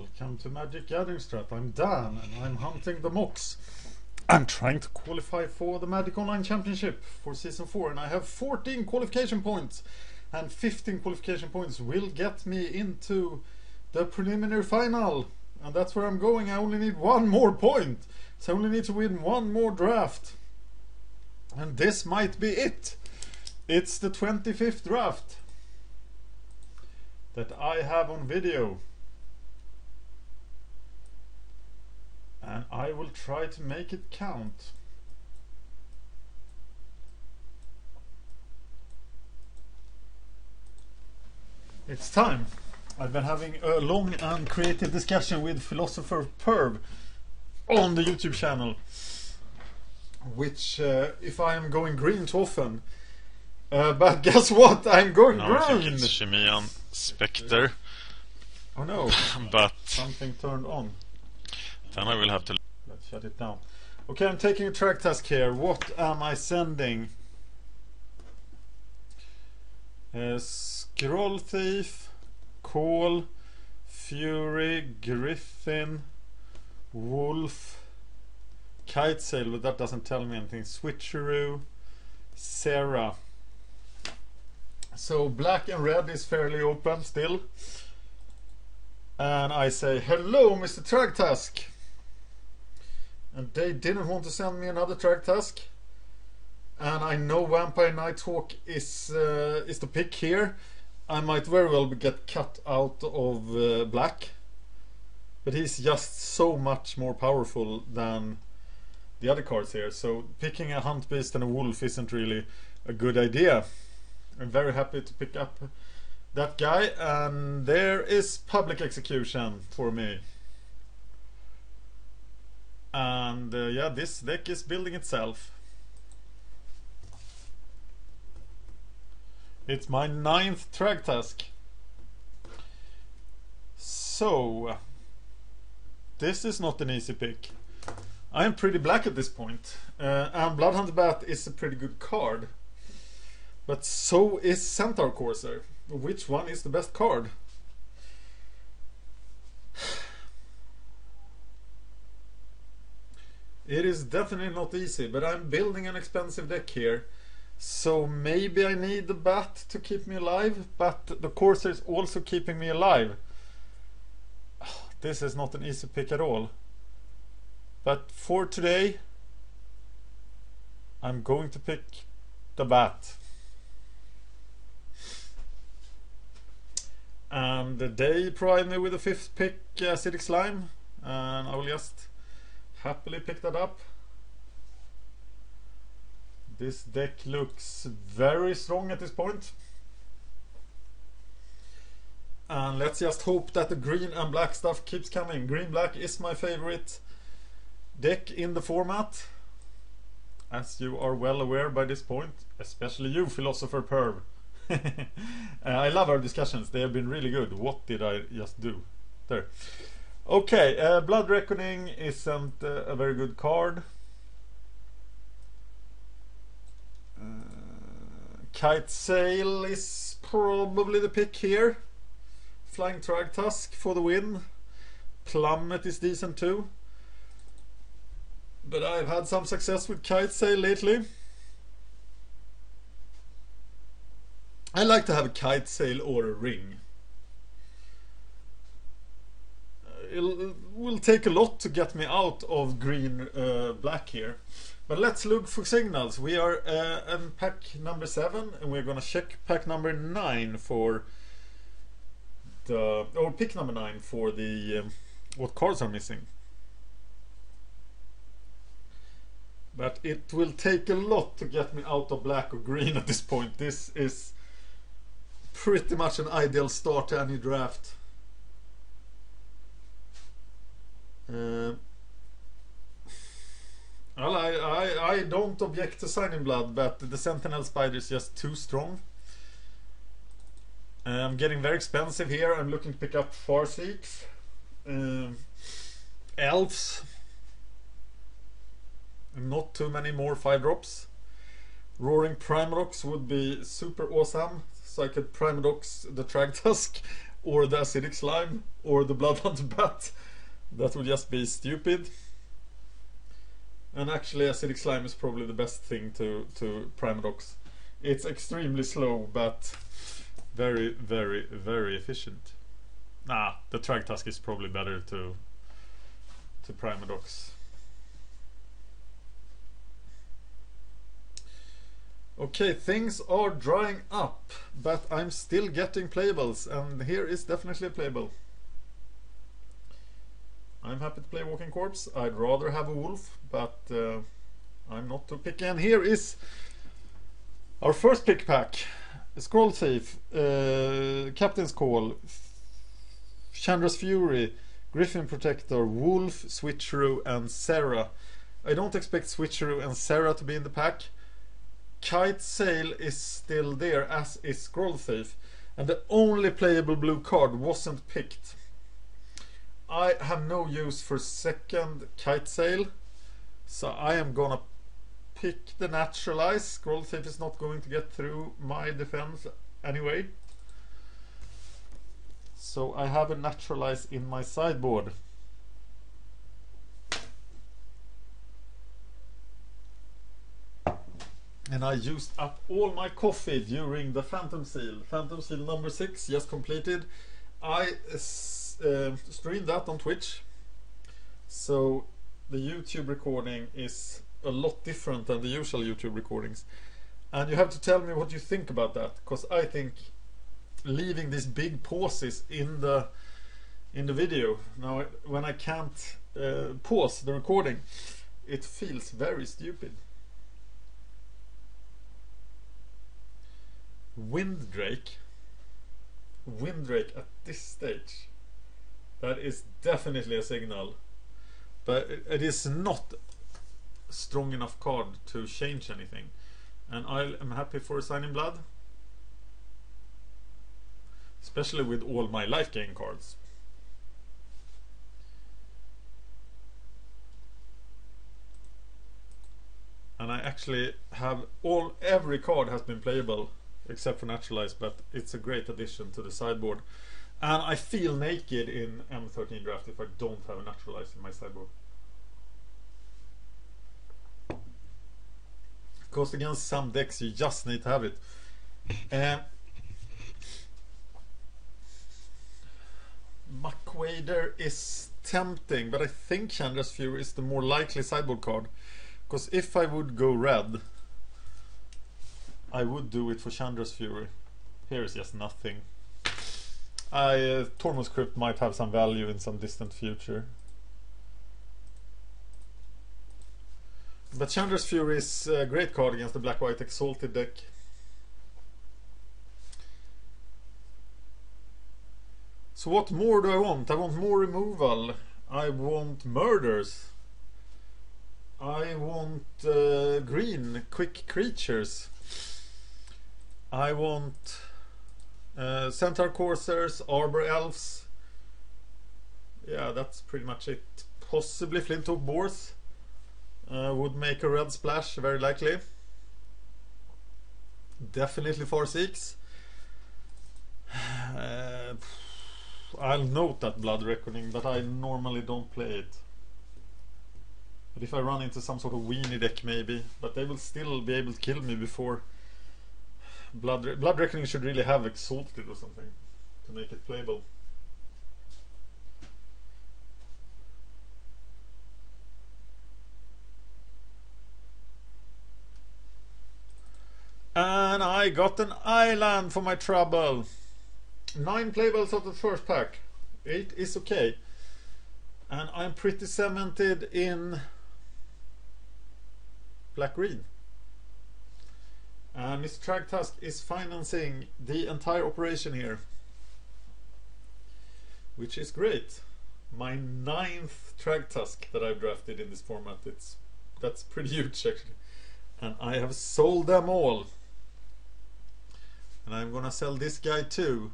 Welcome to MagicGatheringStrat. I'm Dan and I'm hunting the mocks. I'm trying to qualify for the Magic Online Championship for Season 4 and I have 14 qualification points and 15 qualification points will get me into the preliminary final, and that's where I'm going. I only need one more point, so I only need to win one more draft and this might be it. It's the 25th draft that I have on video. And I will try to make it count. It's time. I've been having a long and creative discussion with Philospherperv on the YouTube channel, which if I am going green too often, but guess what? I'm going green. I think it's Chemian Spectre. Oh no! But something turned on. Then I will have to... Let's shut it down. Okay, I'm taking a Thragtusk here. What am I sending? Scroll Thief, Call, Fury, Griffin, Wolf, Kite Sail, but that doesn't tell me anything. Switcheroo, Sarah. So black and red is fairly open still. And I say, hello Mr. Thragtusk. And they didn't want to send me another Thragtusk, and I know Vampire Nighthawk is the pick here. I might very well get cut out of black, but he's just so much more powerful than the other cards here, so picking a Hunt Beast and a Wolf isn't really a good idea. I'm very happy to pick up that guy, and there is Public Execution for me. And yeah, this deck is building itself. It's my 9th Thragtusk. So this is not an easy pick. I am pretty black at this point, and Bloodhunter Bat is a pretty good card, but so is Centaur Courser. Which one is the best card? It is definitely not easy, but I'm building an expensive deck here, so maybe I need the bat to keep me alive, but the Courser is also keeping me alive. This is not an easy pick at all, but for today I'm going to pick the bat. And they provide me with a 5th pick, Acidic Slime, and I will just happily pick that up. This deck looks very strong at this point. And let's just hope that the green and black stuff keeps coming. Green-black is my favorite deck in the format, as you are well aware by this point, especially you, Philospherperv. I love our discussions, they have been really good. What did I just do? There. Okay, Blood Reckoning isn't a very good card. Kite Sail is probably the pick here. Flying Thragtusk for the win. Plummet is decent too, but I've had some success with Kite Sail lately. I like to have a Kite Sail or a ring. It will take a lot to get me out of green black here, but let's look for signals. We are in pack number 7 and we're gonna check pack number 9 for the, or pick number 9 for the what cards are missing. But it will take a lot to get me out of black or green at this point. This is pretty much an ideal start to any draft. Well, I don't object to Signing Blood, but the Sentinel Spider is just too strong. I'm getting very expensive here. I'm looking to pick up Farseeks, Elves, not too many more 5-drops. Roaring Primadox would be super awesome, so I could Primadox the Thragtusk or the Acidic Slime, or the Bloodhound Bat. That would just be stupid. And actually Acidic Slime is probably the best thing to Primadox. It's extremely slow, but very, very, very efficient. Nah, the Thragtusk is probably better to Primadox. Okay, things are drying up, but I'm still getting playables, and here is definitely a playable. I'm happy to play Walking Corpse. I'd rather have a wolf, but I'm not too picky. And here is our first pick pack. Scroll Thief, Captain's Call, Chandra's Fury, Griffin Protector, Wolf, Switcheroo, and Serra. I don't expect Switcheroo and Serra to be in the pack. Kite Sail is still there, as is Scroll Thief, and the only playable blue card wasn't picked. I have no use for second Kite Sail, so I am gonna pick the Naturalize. Scroll Thief is not going to get through my defense anyway, so I have a Naturalize in my sideboard. And I used up all my coffee during the Phantom Seal. Phantom Seal number 6 just completed. I streamed that on Twitch. So the YouTube recording is a lot different than the usual YouTube recordings. And you have to tell me what you think about that, because I think leaving these big pauses in the video, now when I can't pause the recording, it feels very stupid. Windrake at this stage, that is definitely a signal, but it is not a strong enough card to change anything, and I am happy for a Sign in Blood, especially with all my life gain cards. And I actually have every card has been playable except for Naturalize, but it's a great addition to the sideboard. And I feel naked in M13 Draft if I don't have a Naturalize in my sideboard. Because against some decks you just need to have it. Muckwader is tempting, but I think Chandra's Fury is the more likely sideboard card. Because if I would go red, I would do it for Chandra's Fury. Here is just nothing. Tormod's Crypt might have some value in some distant future. But Chandra's Fury is a great card against the Black-White Exalted deck. So what more do I want? I want more removal. I want murders. I want green, quick creatures. I want Centaur Coursers, Arbor Elves. Yeah, that's pretty much it. Possibly Flintoak Boars would make a red splash, very likely. Definitely Farseeks. I'll note that Blood Reckoning, but I normally don't play it. But if I run into some sort of weenie deck maybe, but they will still be able to kill me before. Blood Reckoning should really have Exalted or something to make it playable. And I got an island for my trouble. 9 playables of the first pack. 8 is okay. And I'm pretty cemented in black-green. And Mr. Thragtusk is financing the entire operation here, which is great. My 9th Thragtusk that I've drafted in this format. That's pretty huge actually. And I have sold them all. And I'm gonna sell this guy too.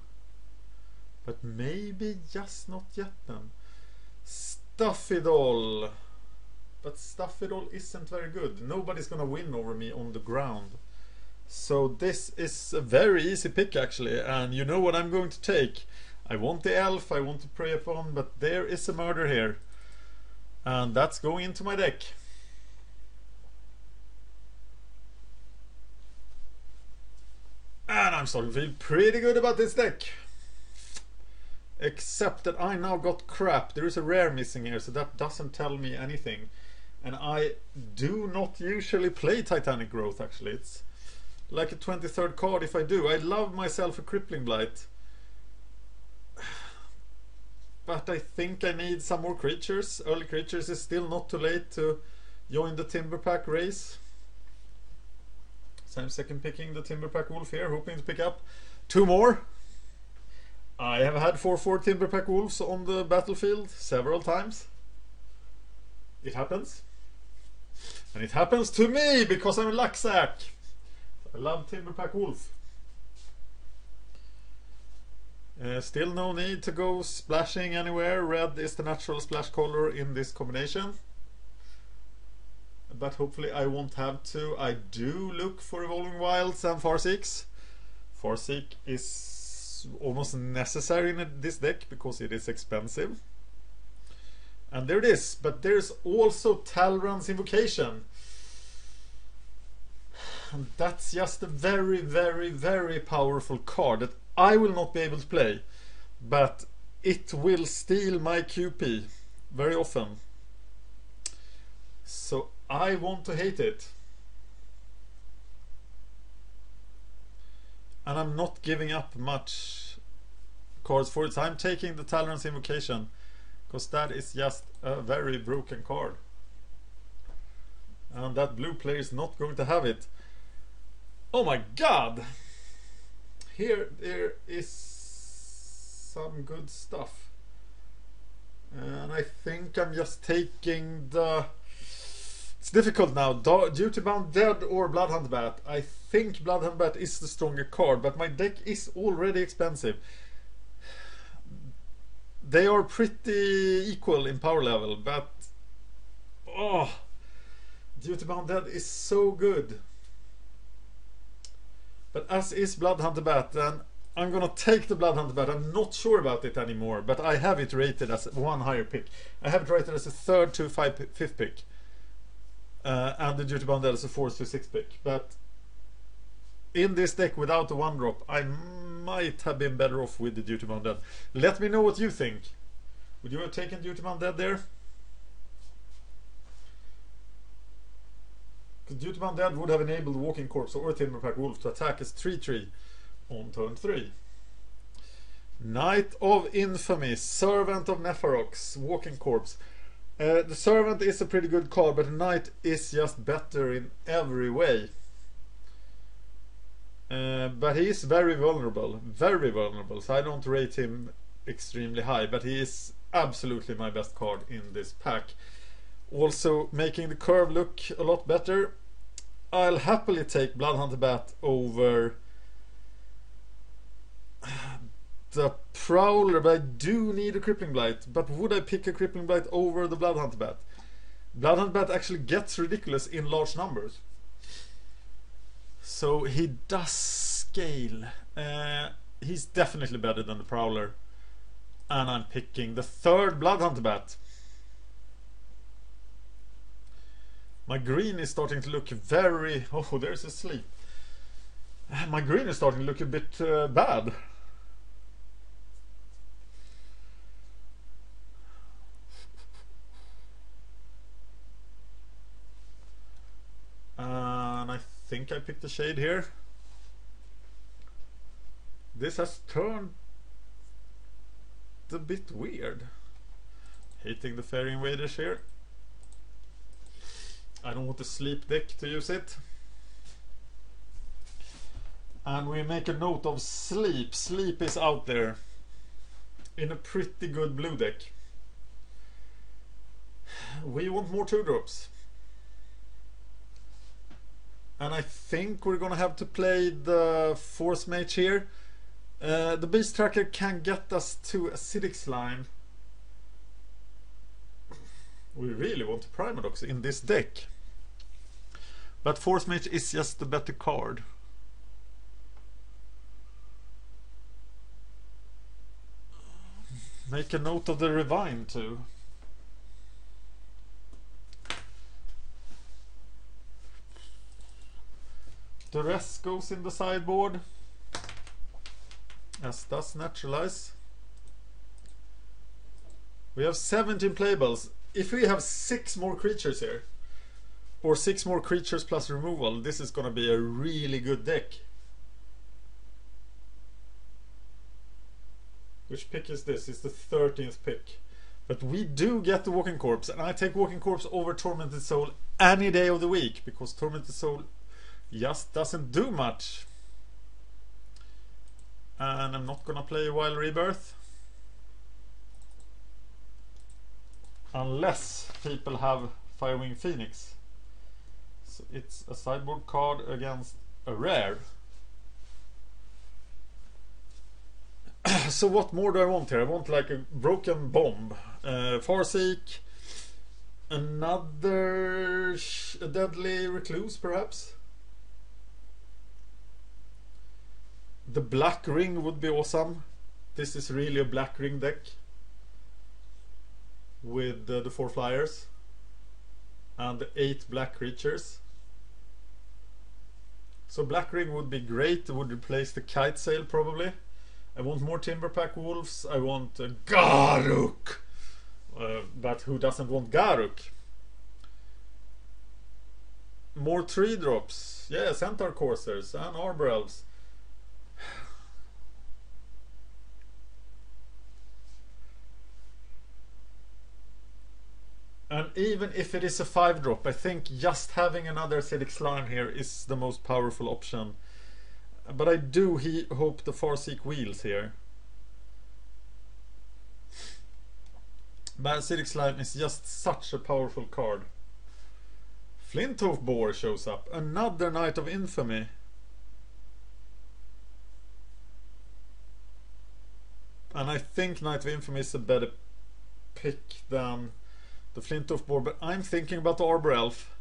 But maybe just not yet then. Stuffydoll. But Stuffydoll isn't very good. Nobody's gonna win over me on the ground. So this is a very easy pick actually, and you know what I'm going to take. I want the elf, I want to prey upon, but there is a murder here. And that's going into my deck. And I'm starting to feel pretty good about this deck. Except that I now got crap. There is a rare missing here, so that doesn't tell me anything. And I do not usually play Titanic Growth, actually. It's like a 23rd card if I do. I love myself a Crippling Blight. But I think I need some more creatures. Early creatures is still not too late to join the Timberpack race. So I'm second picking the Timberpack Wolf here, hoping to pick up 2 more. I have had 4/4 Timberpack Wolves on the battlefield several times. It happens. And it happens to me because I'm a Lucksack. I love Timberpack Wolf. Still no need to go splashing anywhere. Red is the natural splash color in this combination. But hopefully I won't have to. I do look for Evolving Wilds and Farseeks. Farseek is almost necessary in this deck because it is expensive. And there it is. But there's also Talrand's Invocation. And that's just a very, very, very powerful card that I will not be able to play, but it will steal my QP very often. So I want to hate it. And I'm not giving up much cards for it. So I'm taking the Talrand's Invocation because that is just a very broken card. And that blue player is not going to have it. Oh my god! Here there is some good stuff. And I think I'm just taking the... It's difficult now. Duty-Bound Dead or Bloodhunt Bat. I think Bloodhunt Bat is the stronger card, but my deck is already expensive. They are pretty equal in power level, but... Oh! Duty-Bound Dead is so good. But as is Bloodhunt Bat, and I'm gonna take the Bloodhunt Bat. I'm not sure about it anymore, but I have it rated as 1 higher pick. I have it rated as a 3rd to 5th pick. And the Duty-Bound Dead is a 4th to 6th pick. But in this deck without the 1-drop, I might have been better off with the Duty-Bound Dead. Let me know what you think. Would you have taken Duty-Bound Dead there? Because Duty-Bound Dead would have enabled Walking Corpse or Timberpack Wolf to attack as 3/3 on turn 3. Knight of Infamy, Servant of Neferox, Walking Corpse. The Servant is a pretty good card, but the Knight is just better in every way. But he is very vulnerable, so I don't rate him extremely high, but he is absolutely my best card in this pack. Also making the curve look a lot better. I'll happily take Bloodhunt Bat over the Prowler, but I do need a Crippling Blight. But would I pick a Crippling Blight over the Bloodhunt Bat? Bloodhunt Bat actually gets ridiculous in large numbers. So he does scale. He's definitely better than the Prowler. And I'm picking the 3rd Bloodhunt Bat. My green is starting to look very... Oh, there's a sleep. My green is starting to look a bit bad. And I think I picked the shade here. This has turned a bit weird. Hating the Fairy Invaders here. I don't want the sleep deck to use it. And we make a note of sleep. Sleep is out there in a pretty good blue deck. We want more 2-drops. And I think we're gonna have to play the Force Mage here. The Beast Tracker can get us to Acidic Slime. We really want to Primadox in this deck. But Force Mage is just the better card. Make a note of the Revine too. The rest goes in the sideboard, as does Naturalize. We have 17 playables. If we have 6 more creatures here, or 6 more creatures plus removal, this is gonna be a really good deck. Which pick is this? It's the 13th pick. But we do get the Walking Corpse, and I take Walking Corpse over Tormented Soul any day of the week, because Tormented Soul just doesn't do much. And I'm not gonna play Wild Rebirth unless people have Firewing Phoenix. So it's a sideboard card against a rare. So what more do I want here? I want like a Broken Bomb, Farseek, another a Deadly Recluse perhaps. The Black Ring would be awesome. This is really a Black Ring deck with the 4 flyers and the 8 black creatures. So Black Ring would be great. It would replace the Kite Sail probably. I want more Timberpack Wolves. I want Garruk. But who doesn't want Garruk? More 3-drops. Yeah, Centaur Coursers and Arbor Elves. And even if it is a 5-drop, I think just having another Acidic Slime here is the most powerful option. But I do hope the Farseek wheels here. But Acidic Slime is just such a powerful card. Flinthoof Boar shows up. Another Knight of Infamy. And I think Knight of Infamy is a better pick than the Flinthoof Boar. But I'm thinking about the Arbor Elf.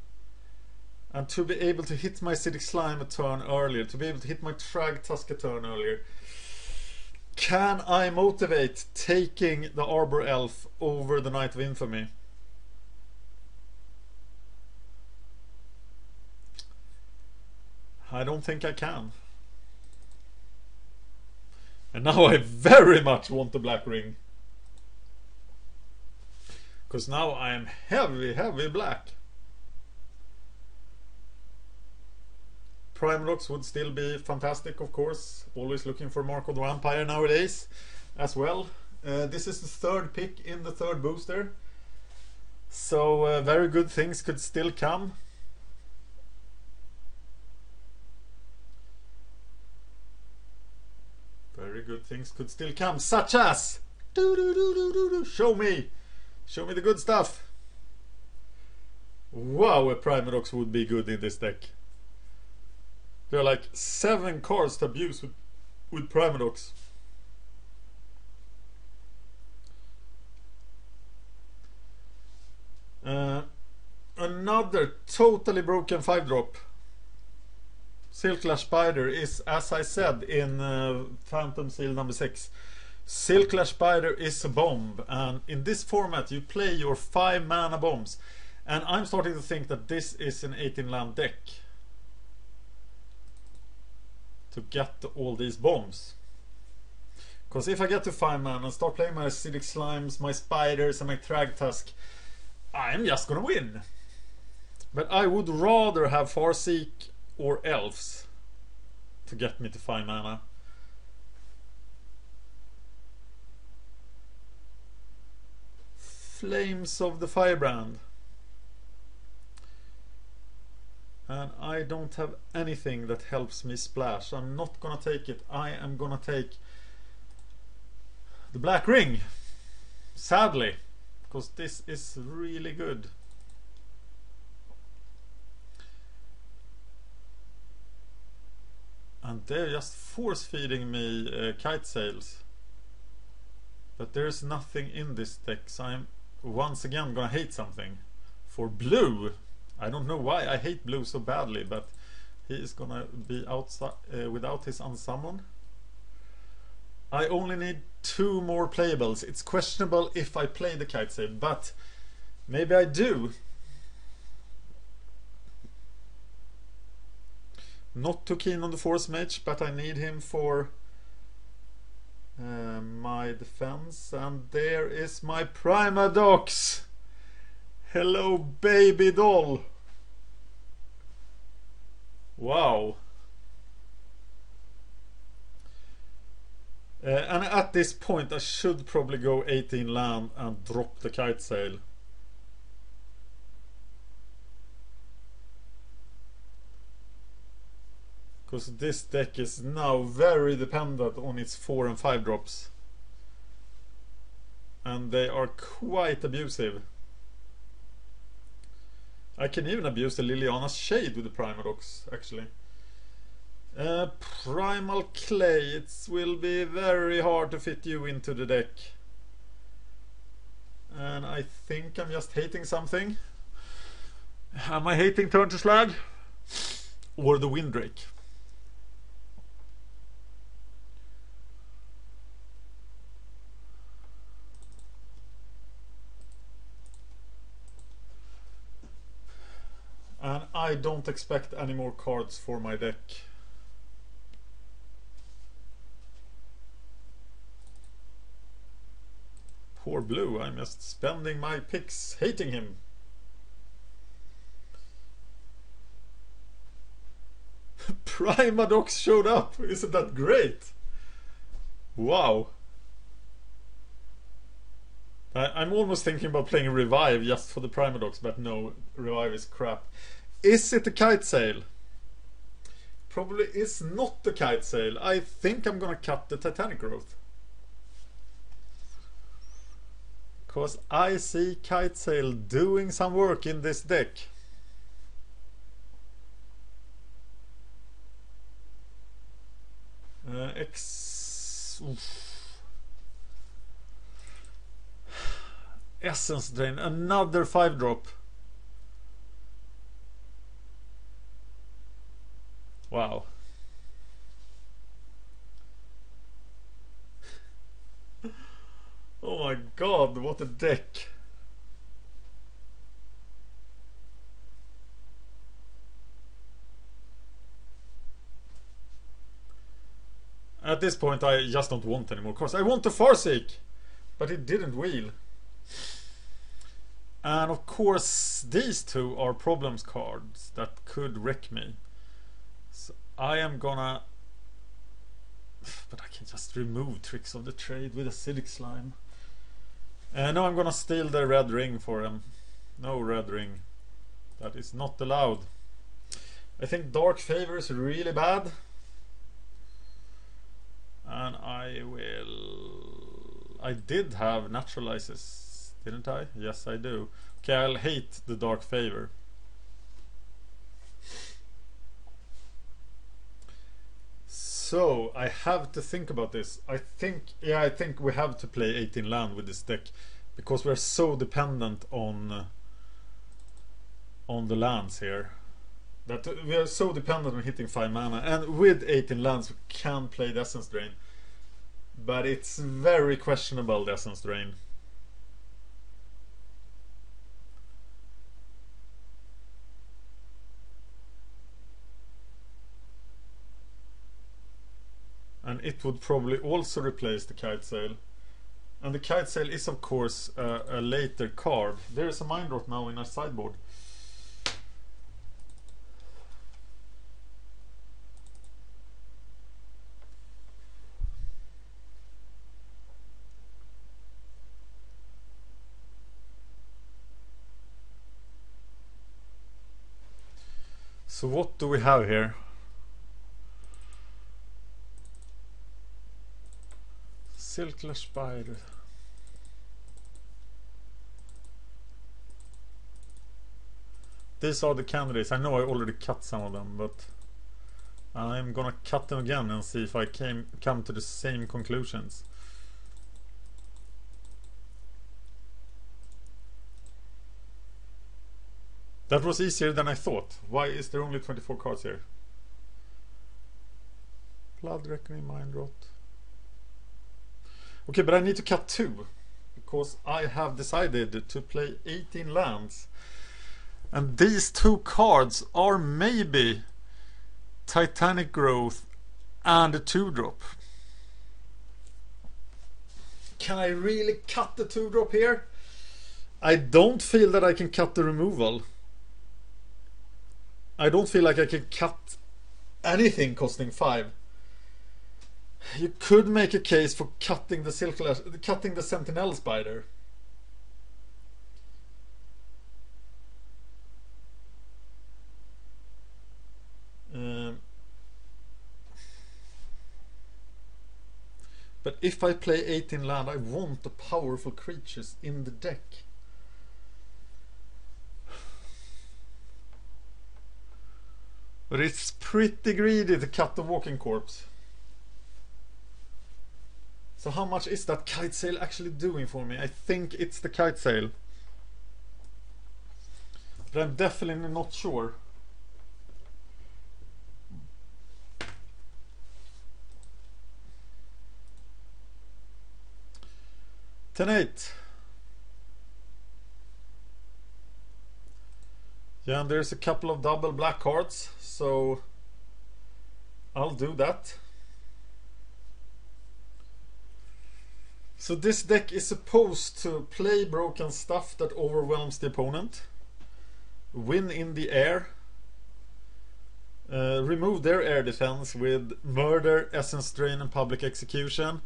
And to be able to hit my Acidic Slime a turn earlier, to be able to hit my Thragtusk a turn earlier, can I motivate taking the Arbor Elf over the Knight of Infamy? I don't think I can. And now I very much want the Black Ring. Because now I am heavy black. Prime Rhox would still be fantastic, of course. Always looking for Mark of the Vampire nowadays as well. This is the 3rd pick in the 3rd booster. So very good things could still come. Very good things could still come, such as show me the good stuff. Wow, a Prime Rhox would be good in this deck. There are like 7 cards to abuse with Prime Rhox. Another totally broken 5-drop. Silklash Spider is, as I said in Phantom Seal number 6, Silklash Spider is a bomb, and in this format you play your 5 mana bombs, and I'm starting to think that this is an 18-land deck to get all these bombs. Because if I get to 5 mana and start playing my Acidic Slimes, my Spiders and my Thragtusk, I'm just gonna win. But I would rather have Farseek or Elves to get me to 5 mana. Flames of the Firebrand. And I don't have anything that helps me splash. I'm not gonna take it. I am gonna take the Black Ring, sadly, because this is really good. And they're just force feeding me Kite Sails, but there's nothing in this deck, so I'm once again gonna hate something. For blue, I don't know why I hate blue so badly, but he is gonna be outside without his unsummon. I only need 2 more playables. It's questionable if I play the kite sail, but maybe I do. Not too keen on the force mage, but I need him for my defense. And there is my Primadox. Hello, baby doll. Wow. And at this point I should probably go 18 land and drop the kite sail. Because this deck is now very dependent on its 4 and 5 drops. And they are quite abusive. I can even abuse the Liliana's Shade with the Primadox, actually. Primal Clay, it will be very hard to fit you into the deck. And I think I'm just hating something. Am I hating Turn to Slag? Or the Windrake? And I don't expect any more cards for my deck. Poor Blue, I'm just spending my picks hating him. Primadox showed up, isn't that great? Wow. I'm almost thinking about playing Revive just for the Primadox, but no, Revive is crap. Is it a kite sail? Probably is not the kite sail. I think I'm gonna cut the Titanic Growth. Because I see kite sail doing some work in this deck. Essence Drain, another 5-drop. Wow. Oh my god, what a deck. At this point I just don't want any more cards. I want the Farseek, but it didn't wheel. And of course these two are problems cards that could wreck me. So I am gonna... But I can just remove Tricks of the Trade with Acidic Slime. No, I'm gonna steal the red ring for him. No red ring. That is not allowed. I think Dark Favor is really bad. And I did have Naturalizes, didn't I? Yes, I do. Okay, I'll hate the Dark Favor. So I have to think about this. I think we have to play 18 land with this deck because we're so dependent on the lands here. That we are so dependent on hitting 5 mana, and with 18 lands we can play the Essence Drain. But it's very questionable, the Essence Drain. And it would probably also replace the Kite Sail. And the Kite Sail is of course a later card. There is a Mind Rot now in our sideboard. So what do we have here? Silkler Spider. These are the candidates. I know I already cut some of them, but I'm gonna cut them again and see if I come to the same conclusions. That was easier than I thought. Why is there only 24 cards here? Blood Reckoning, Mind Rot. Okay, but I need to cut 2 because I have decided to play 18 lands. And these 2 cards are maybe Titanic Growth and a 2-drop. Can I really cut the 2-drop here? I don't feel that I can cut the removal. I don't feel like I can cut anything costing 5. You could make a case for cutting the Sentinel Spider. But if I play 18 land, I want the powerful creatures in the deck. But it's pretty greedy to cut the Walking Corpse. So how much is that Kite Sail actually doing for me? I think it's the Kite Sail. But I'm definitely not sure. $10-8. Yeah, and there's a couple of double black cards, so I'll do that. So this deck is supposed to play broken stuff that overwhelms the opponent, win in the air, remove their air defense with Murder, Essence Drain and Public Execution.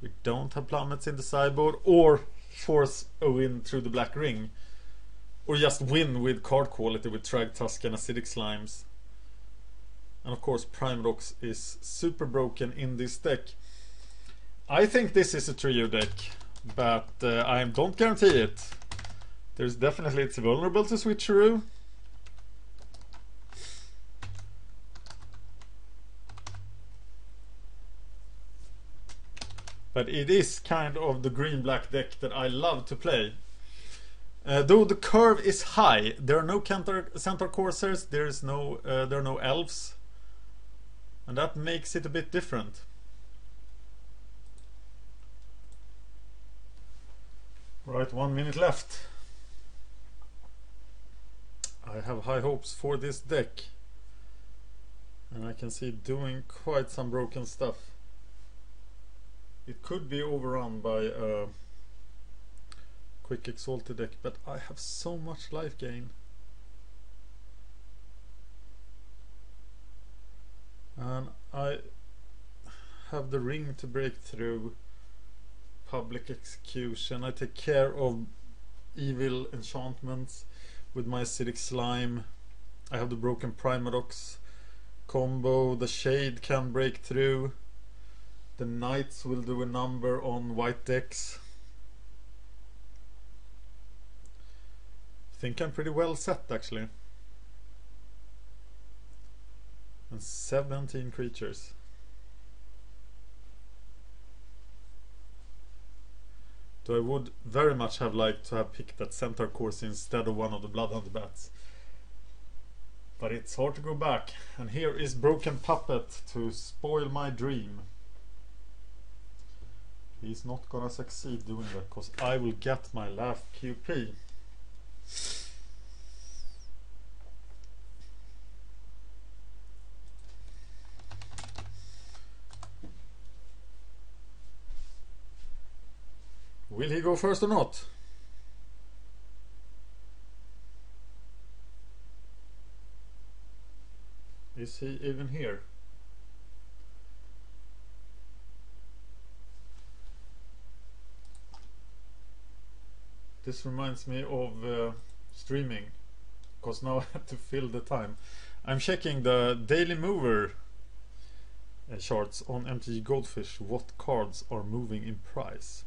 We don't have plummets in the sideboard, or force a win through the black ring, or just win with card quality with Thragtusk and Acidic Slimes. And of course Prime Rhox is super broken in this deck. I think this is a trio deck, but I don't guarantee it. There's definitely, it's vulnerable to switcheroo. But it is kind of the green-black deck that I love to play. Though the curve is high, there are no Centaur Corsairs, there are no elves, and that makes it a bit different. Right, 1 minute left. I have high hopes for this deck, and I can see it doing quite some broken stuff. It could be overrun by a quick Exalted deck, but I have so much life gain. And I have the ring to break through, Public Execution. I take care of evil enchantments with my Acidic Slime. I have the broken Primadox combo. The Shade can break through. The Knights will do a number on white decks. I think I'm pretty well set actually. And 17 creatures. So I would very much have liked to have picked that Centaur course instead of one of the Bloodhound Bats. But it's hard to go back. And here is Broken Puppet to spoil my dream. He's not gonna succeed doing that because I will get my last QP. Will he go first or not? Is he even here? This reminds me of streaming, because now I have to fill the time. I'm checking the Daily Mover charts on MTG Goldfish, what cards are moving in price.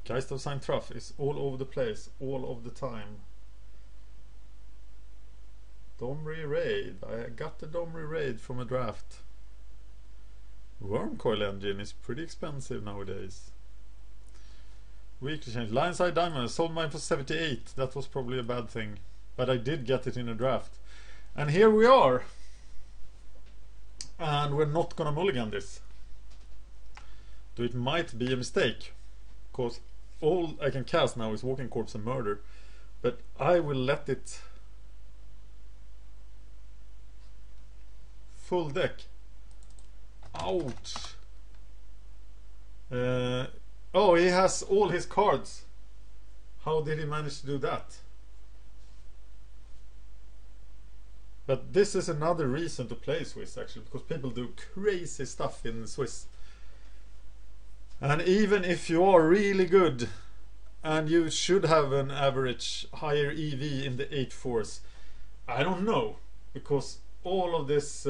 Geist of Saint Truff is all over the place, all of the time. Domri Raid, I got the Domri Raid from a draft. Wormcoil Engine is pretty expensive nowadays. Weekly change, Lionside Diamond, sold mine for 78, that was probably a bad thing. But I did get it in a draft. And here we are. And we're not gonna mulligan this. So it might be a mistake, because all I can cast now is Walking Corpse and Murder, but I will let it full deck. Ouch. Oh, he has all his cards. How did he manage to do that? But this is another reason to play Swiss, actually, because people do crazy stuff in Swiss. And even if you are really good, and you should have an average higher EV in the 8 force, I don't know, because all of this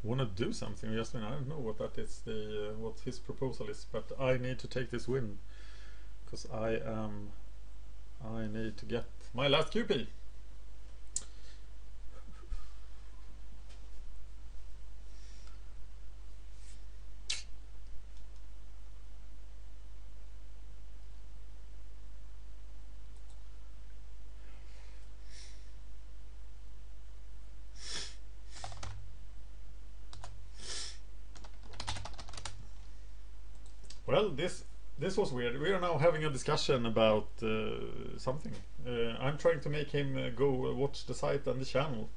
want to do something, Justin. I don't know what that is, the what his proposal is, but I need to take this win, because I need to get my last QP. Well, this was weird. We are now having a discussion about something. I'm trying to make him go watch the site and the channel,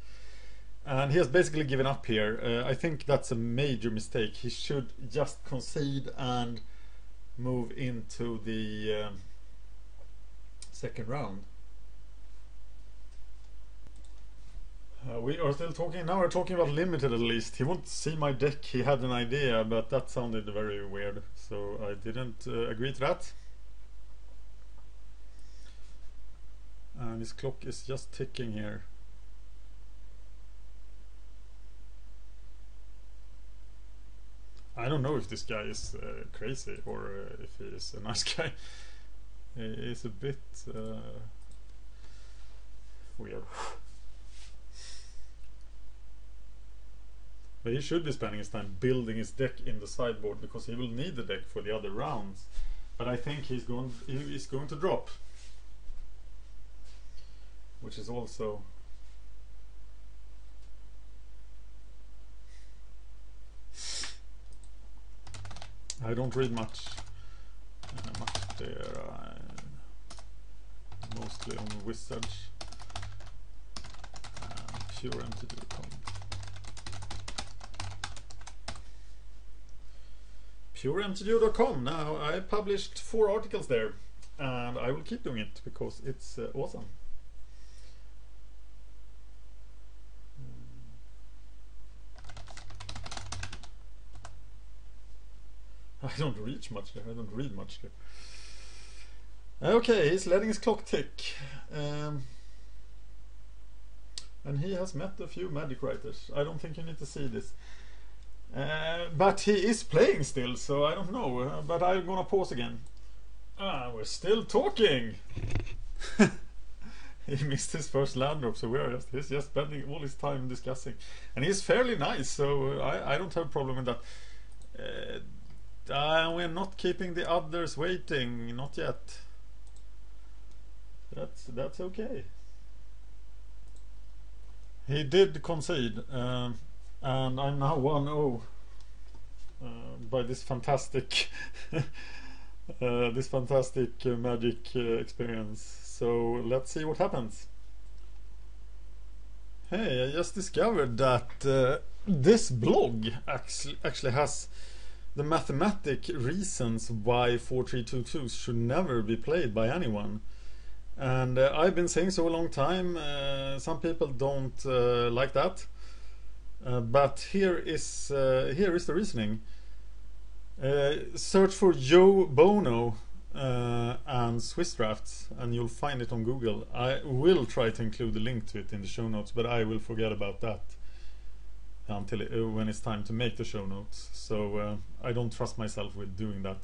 and he has basically given up here. I think that's a major mistake. He should just concede and move into the second round. We are still talking, now we're talking about limited at least. He won't see my deck, he had an idea, but that sounded very weird, so I didn't agree to that. And his clock is just ticking here. I don't know if this guy is crazy or if he is a nice guy. He is a bit weird. But he should be spending his time building his deck in the sideboard, because he will need the deck for the other rounds. But I think he is going to drop, which is also I don't read much there. Mostly on Wizards and Pure MTG.com. PureMTG.com. Now, I published 4 articles there, and I will keep doing it because it's awesome. I don't reach much there. I don't read much there. Okay, he's letting his clock tick. And he has met a few Magic writers. I don't think you need to see this. But he is playing still, so I don't know. But I'm gonna pause again. We're still talking! He missed his first land drop, so he's just spending all his time discussing. And he's fairly nice, so I don't have a problem with that. We're not keeping the others waiting, not yet. That's okay. He did concede, and I'm now 1-0 by this fantastic Magic experience. So let's see what happens. Hey, I just discovered that this blog actually has the mathematic reasons why 4-3-2-2s should never be played by anyone. And I've been saying so a long time. Some people don't like that, but here is the reasoning. Search for Joe Bono and Swiss drafts, and you'll find it on Google. I will try to include a link to it in the show notes, but I will forget about that until when it's time to make the show notes. So I don't trust myself with doing that.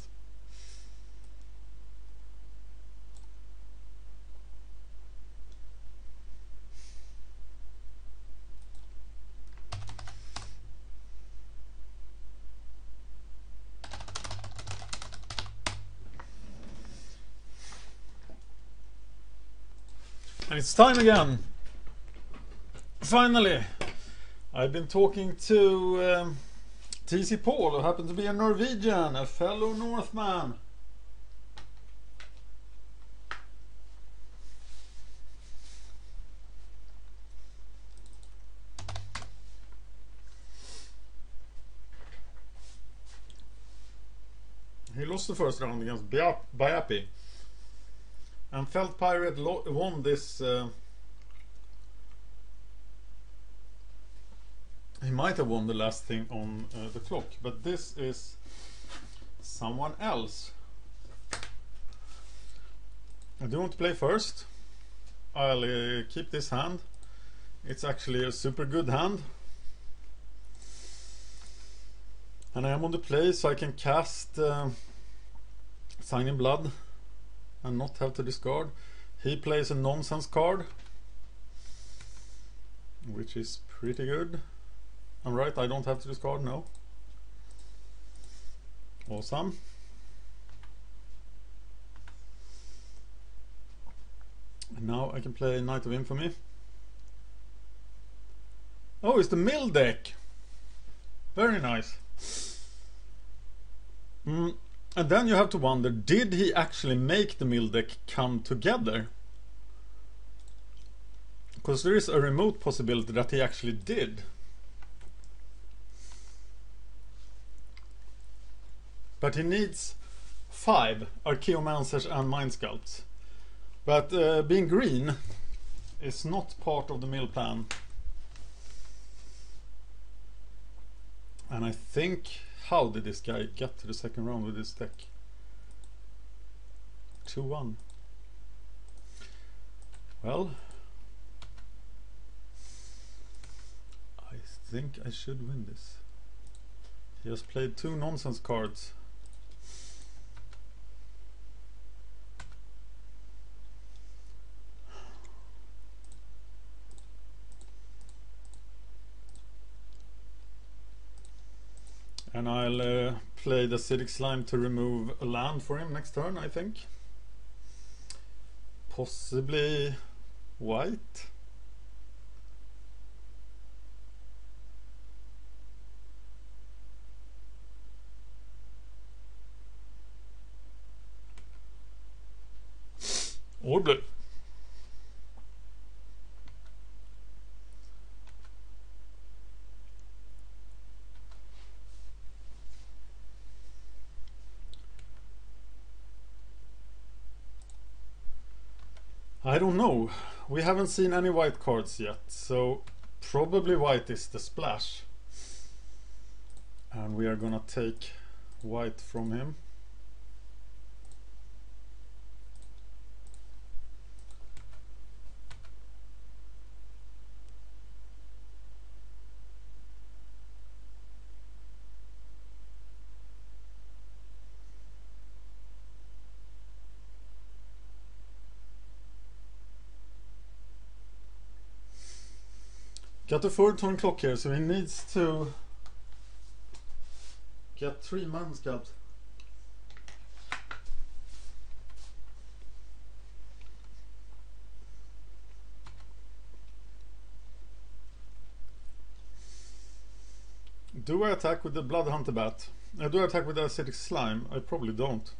And it's time again. Finally. I've been talking to TC Paul, who happened to be a Norwegian, a fellow Northman. He lost the first round against Biapi. And Felt Pirate won this. He might have won the last thing on the clock, but this is someone else. I do want to play first. I'll keep this hand. It's actually a super good hand. And I am on the play, so I can cast Sign in Blood and not have to discard. He plays a nonsense card, which is pretty good. I'm right, I don't have to discard, no. Awesome. And now I can play Knight of Infamy. Oh, it's the mill deck. Very nice. And then you have to wonder, did he actually make the mill deck come together? Because there is a remote possibility that he actually did. But he needs 5 Archaeomancers and Mind Sculpts. But being green is not part of the mill plan. And I think, how did this guy get to the second round with this deck? 2-1. Well, I think I should win this. He has played 2 nonsense cards. And I'll play the Acidic Slime to remove a land for him next turn, I think. Possibly white. Or blue. I don't know. We haven't seen any white cards yet, so probably white is the splash. And we are gonna take white from him. Got a 4-turn clock here, so he needs to get 3 Mind Sculpts. Do I attack with the Blood Hunter Bat? Do I attack with the Acidic Slime? I probably don't.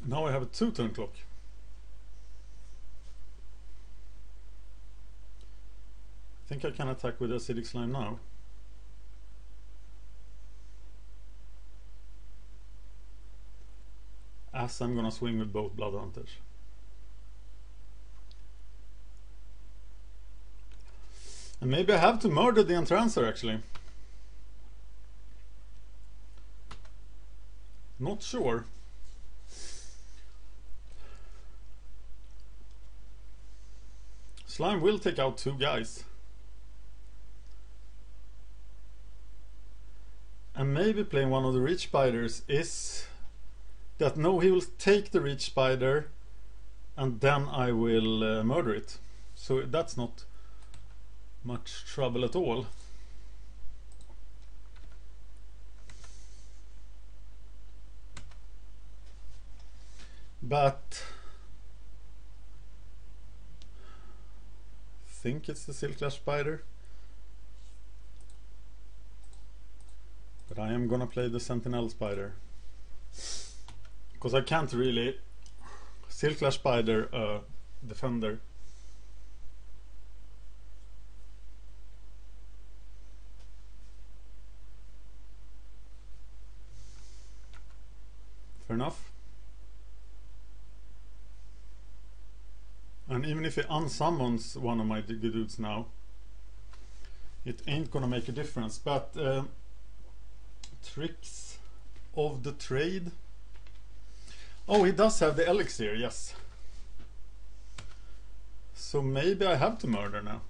Now I have a 2-turn clock. I think I can attack with Acidic Slime now. As I'm gonna swing with both Blood Hunters. And maybe I have to murder the Entrancer actually. Not sure. Slime will take out 2 guys. maybe playing one of the Reach Spiders is that no, he will take the Reach Spider and then I will murder it. So that's not much trouble at all. But I think it's the Silklash Spider. But I am gonna play the Sentinel Spider. Because I can't really Silklash Spider Defender. Fair enough. And even if he unsummons one of my dudes now, it ain't gonna make a difference. But tricks of the trade. Oh, he does have the elixir, yes. So maybe I have to murder now.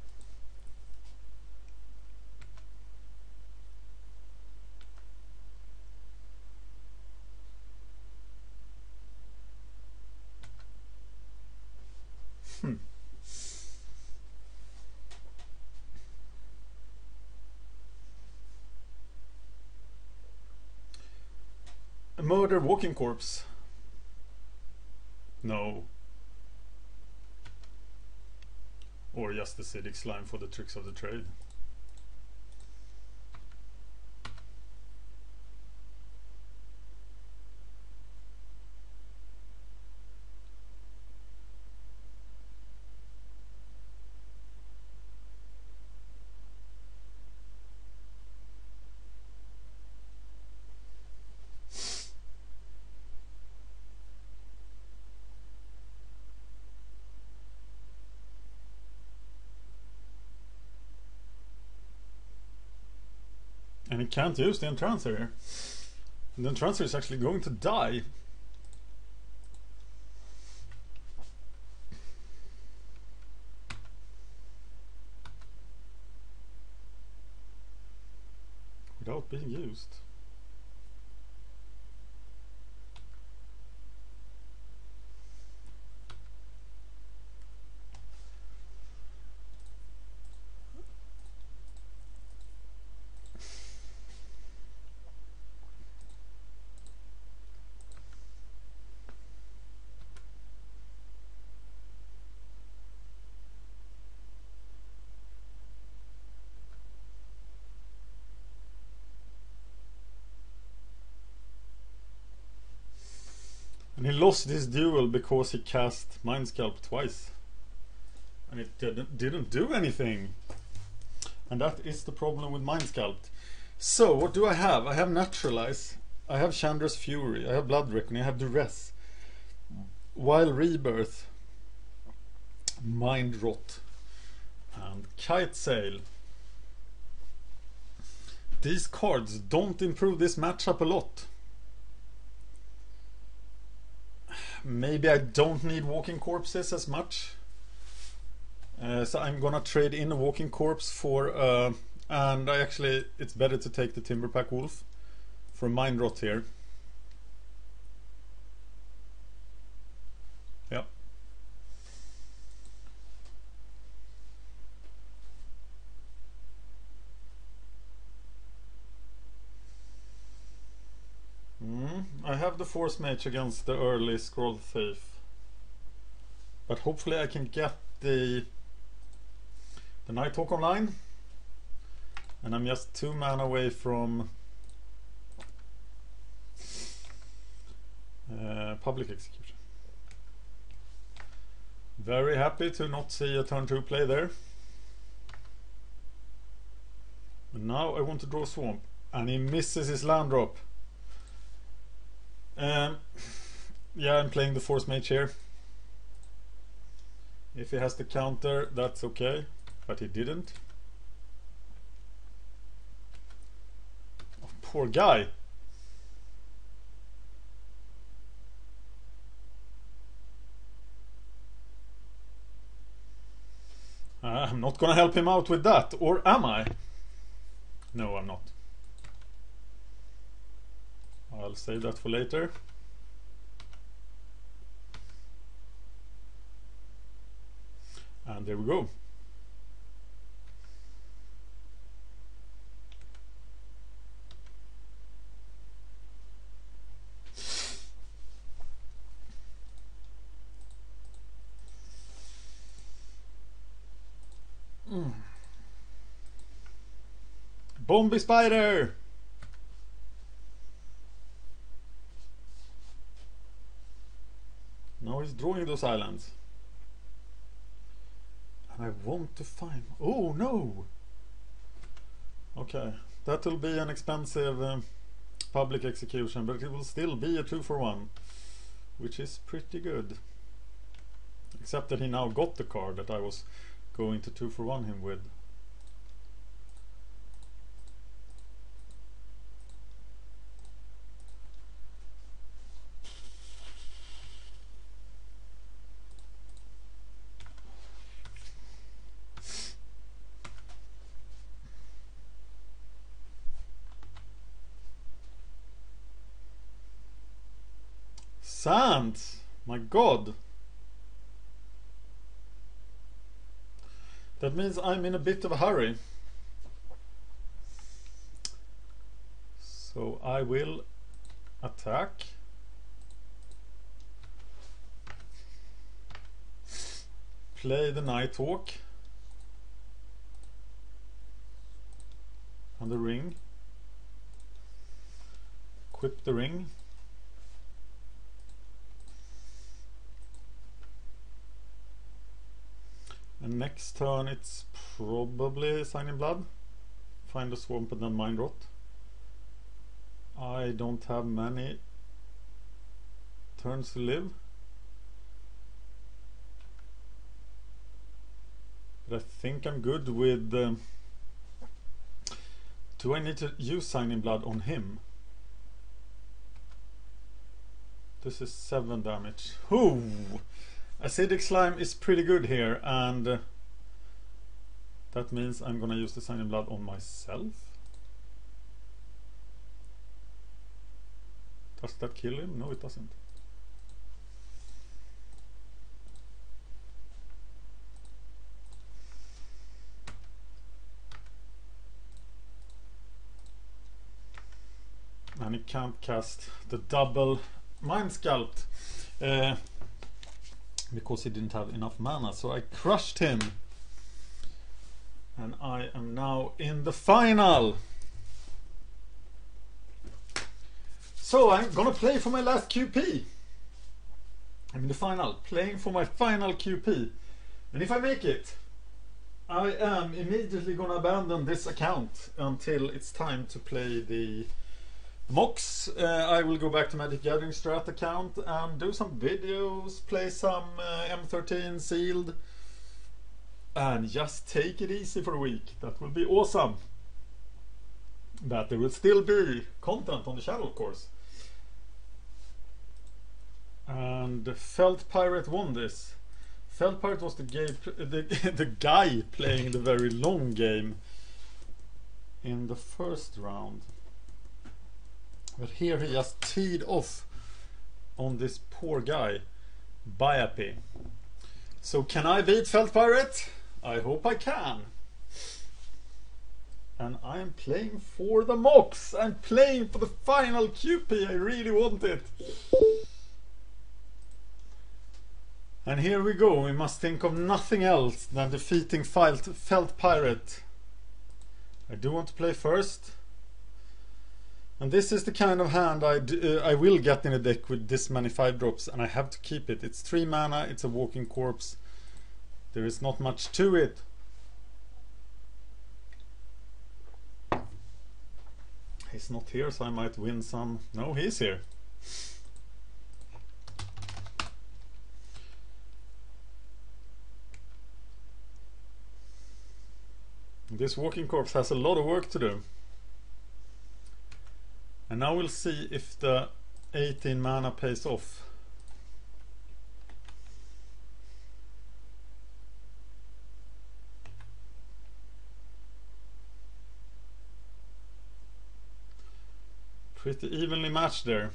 A murder walking corpse. No. Or just the acidic slime for the tricks of the trade. And he can't use the Entrancer here. And the Entrancer is actually going to die. Without being used. And he lost this duel because he cast Mind Sculpt twice. And it didn't do anything. And that is the problem with Mind Sculpt. So, what do I have? I have Naturalize. I have Chandra's Fury. I have Blood Reckoning. I have Duress. Wild Rebirth. Mind Rot. And Kite Sail. These cards don't improve this matchup a lot. Maybe I don't need Walking Corpses as much. So I'm gonna trade in a Walking Corpse for and I actually, it's better to take the Timberpack Wolf for Mind Rot here. Yep. I have the Force Mage against the early Scroll Thief. But hopefully I can get the Nighthawk online. And I'm just 2 mana away from Public Execution. Very happy to not see a turn 2 play there. And now I want to draw Swamp. And he misses his land drop. Yeah, I'm playing the Force Mage here. If he has the counter, that's okay, but he didn't. Oh, poor guy. I'm not gonna help him out with that, or am I? No, I'm not. I'll save that for later. And there we go. Bomby Spider! Now he's drawing those islands. And I want to find... Oh no! Okay, that'll be an expensive public execution, but it will still be a 2-for-1, which is pretty good. Except that he now got the card that I was going to 2-for-1 him with. Sand! My god! That means I'm in a bit of a hurry. So I will attack. Play the Nighthawk. And the ring. Equip the ring. And next turn it's probably Sign in Blood. Find a swamp and then Mind Rot. I don't have many turns to live. But I think I'm good with... do I need to use Sign in Blood on him? This is 7 damage. Ooh! Acidic Slime is pretty good here, and that means I'm gonna use the Sign in Blood on myself. Does that kill him? No, it doesn't. And he can't cast the double Mind Sculpt. Because he didn't have enough mana, so I crushed him. And I am now in the final. So I'm gonna play for my last QP. I'm in the final, playing for my final QP. And if I make it, I am immediately gonna abandon this account until it's time to play the Mox. I will go back to MagicGatheringStrat account and do some videos, play some M13 sealed, and just take it easy for a week. That will be awesome. But there will still be content on the channel, of course. And Felt Pirate won this. Felt Pirate was the guy playing the very long game in the first round. But here he just teed off on this poor guy, Biapi. So can I beat Felt Pirate? I hope I can. And I am playing for the Mox. I'm playing for the final QP. I really want it. And here we go. We must think of nothing else than defeating Felt Pirate. I do want to play first. And this is the kind of hand I will get in a deck with this many 5-drops, and I have to keep it. It's 3 mana, it's a walking corpse. There is not much to it. He's not here, so I might win some. No, he's here. This walking corpse has a lot of work to do. And now we'll see if the 18 mana pays off. Pretty evenly matched there.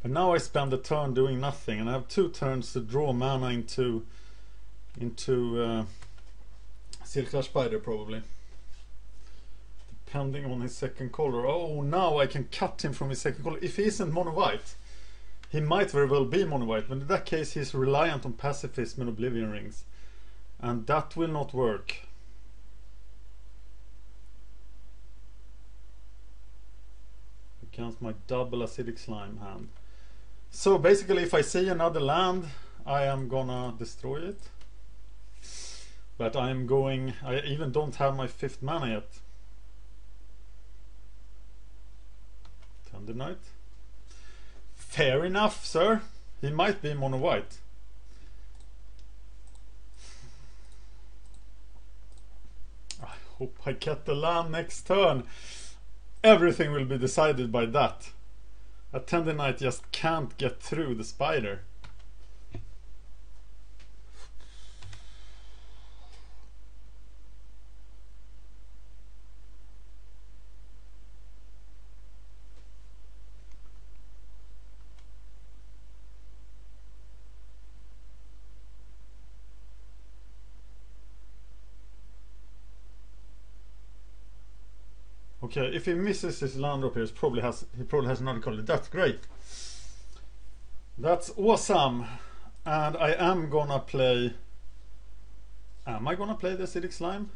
But now I spend a turn doing nothing, and I have 2 turns to draw mana into Silklar Spider probably. Depending on his second color. Oh, now I can cut him from his second color. If he isn't mono white, he might very well be mono white, but in that case he's reliant on pacifism and oblivion rings. And that will not work. Against my double acidic slime hand. So basically if I see another land, I am gonna destroy it. But I even don't have my 5th mana yet. Thunder Knight. Fair enough, sir. He might be mono white. I hope I get the land next turn. Everything will be decided by that. A Tender Knight just can't get through the spider. Okay, if he misses his land drop here, he probably has another color. That's great. That's awesome. And I am gonna play. Am I gonna play the acidic slime?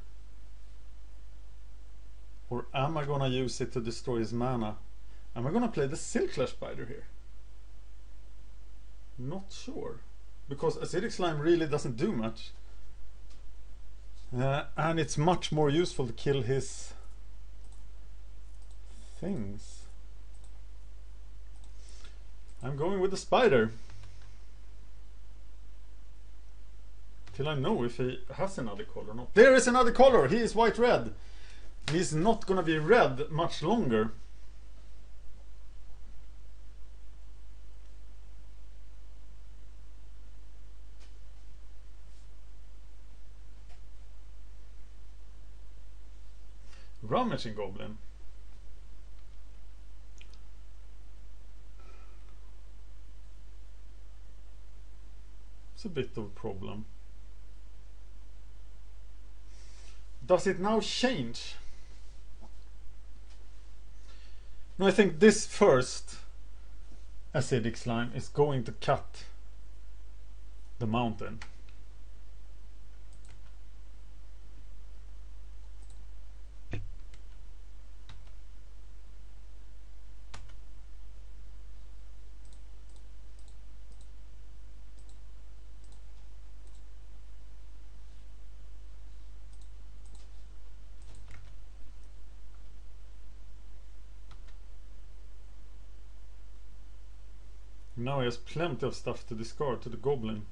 Or am I gonna use it to destroy his mana? Am I gonna play the Silklar Spider here? Not sure. Because acidic slime really doesn't do much. And it's much more useful to kill his things. I'm going with the spider. Till I know if he has another color or not. There is another color! He is white-red. He's not gonna be red much longer. Rummaging Goblin. It's a bit of a problem. Does it now change? No, I think this first acidic slime is going to cut the mountain. Now he has plenty of stuff to discard to the goblin.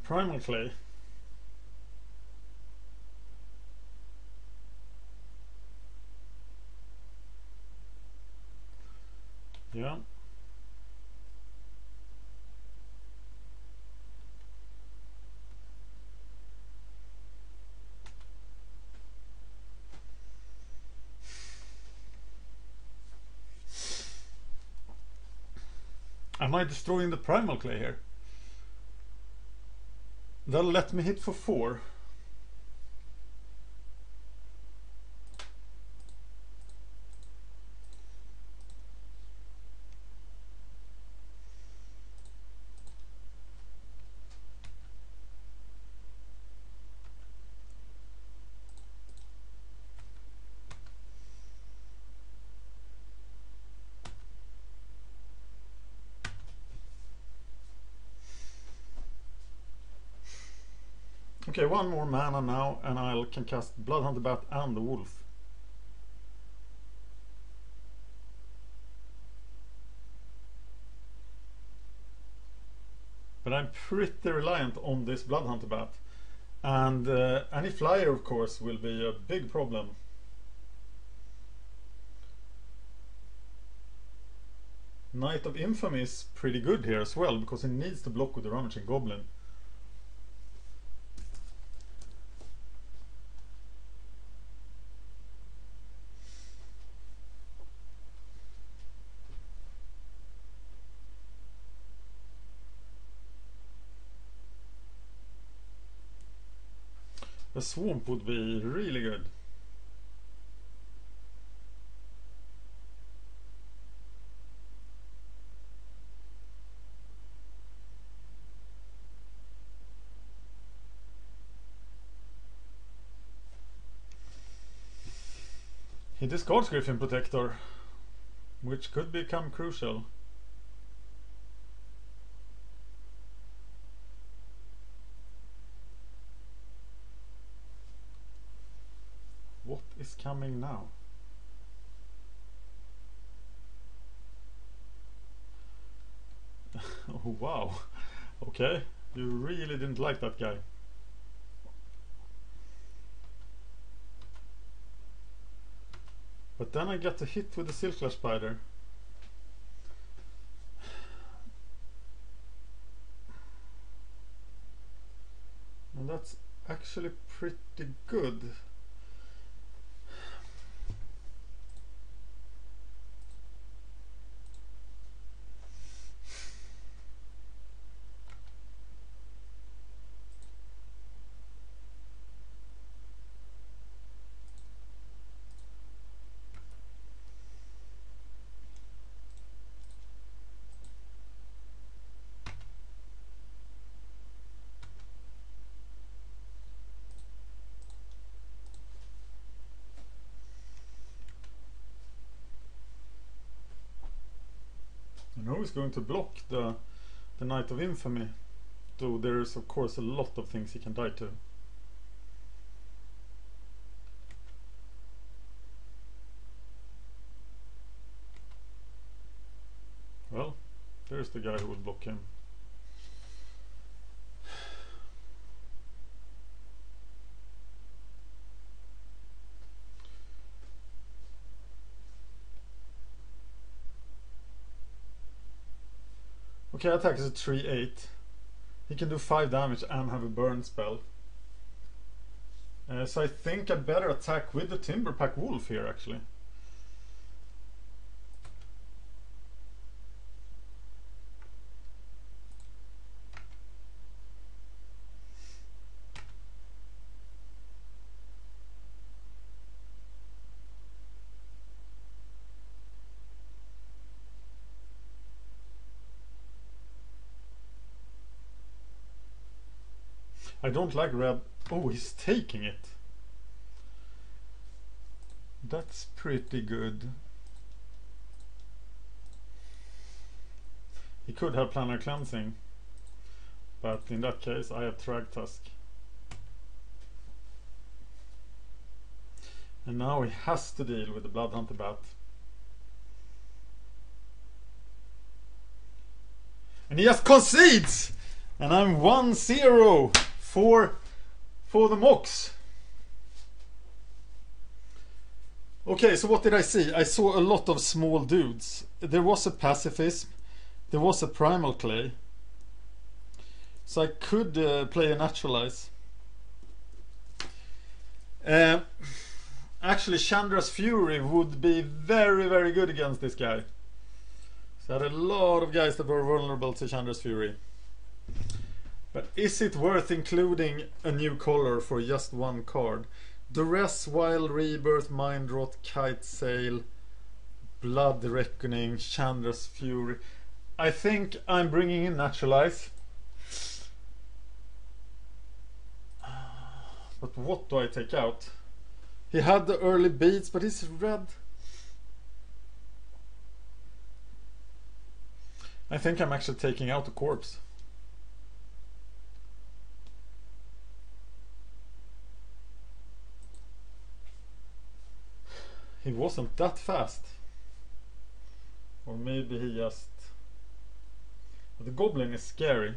Primal Clay. Yeah. Am I destroying the Primal Clay here? They'll let me hit for 4. Okay, one more mana now, and I can cast Bloodhunter Bat and the Wolf. But I'm pretty reliant on this Bloodhunter bat. And any flyer, of course, will be a big problem. Knight of Infamy is pretty good here as well, because he needs to block with the Rummaging Goblin. A Swamp would be really good. He discards Griffin Protector, which could become crucial. What is coming now? Oh, wow. Okay, you really didn't like that guy. But then I get to hit with the Silkler Spider. And that's actually pretty good. I know he's going to block the Knight of Infamy, though there is of course a lot of things he can die to. Well, there's the guy who will block him. Okay, attack is a 3/8. He can do 5 damage and have a burn spell. So I think I better attack with the Timberpack Wolf here, actually. I don't like red. Oh, he's taking it. That's pretty good. He could have Planar Cleansing, but in that case I have Thragtusk. And now he has to deal with the Bloodhunter bat. And he just concedes! And I'm 1-0 for the Mox. Okay, so what did I see? I saw a lot of small dudes. There was a Pacifism, there was a Primal Clay, so I could play a Naturalize. Actually, Chandra's Fury would be very, very good against this guy. So I had a lot of guys that were vulnerable to Chandra's Fury. But is it worth including a new color for just one card? Duress, Wild Rebirth, Mind Rot, Kite Sail, Blood Reckoning, Chandra's Fury. I think I'm bringing in Naturalize. But what do I take out? He had the early beats, but he's red. I think I'm actually taking out the corpse. He wasn't that fast. Or maybe he just... But the Goblin is scary.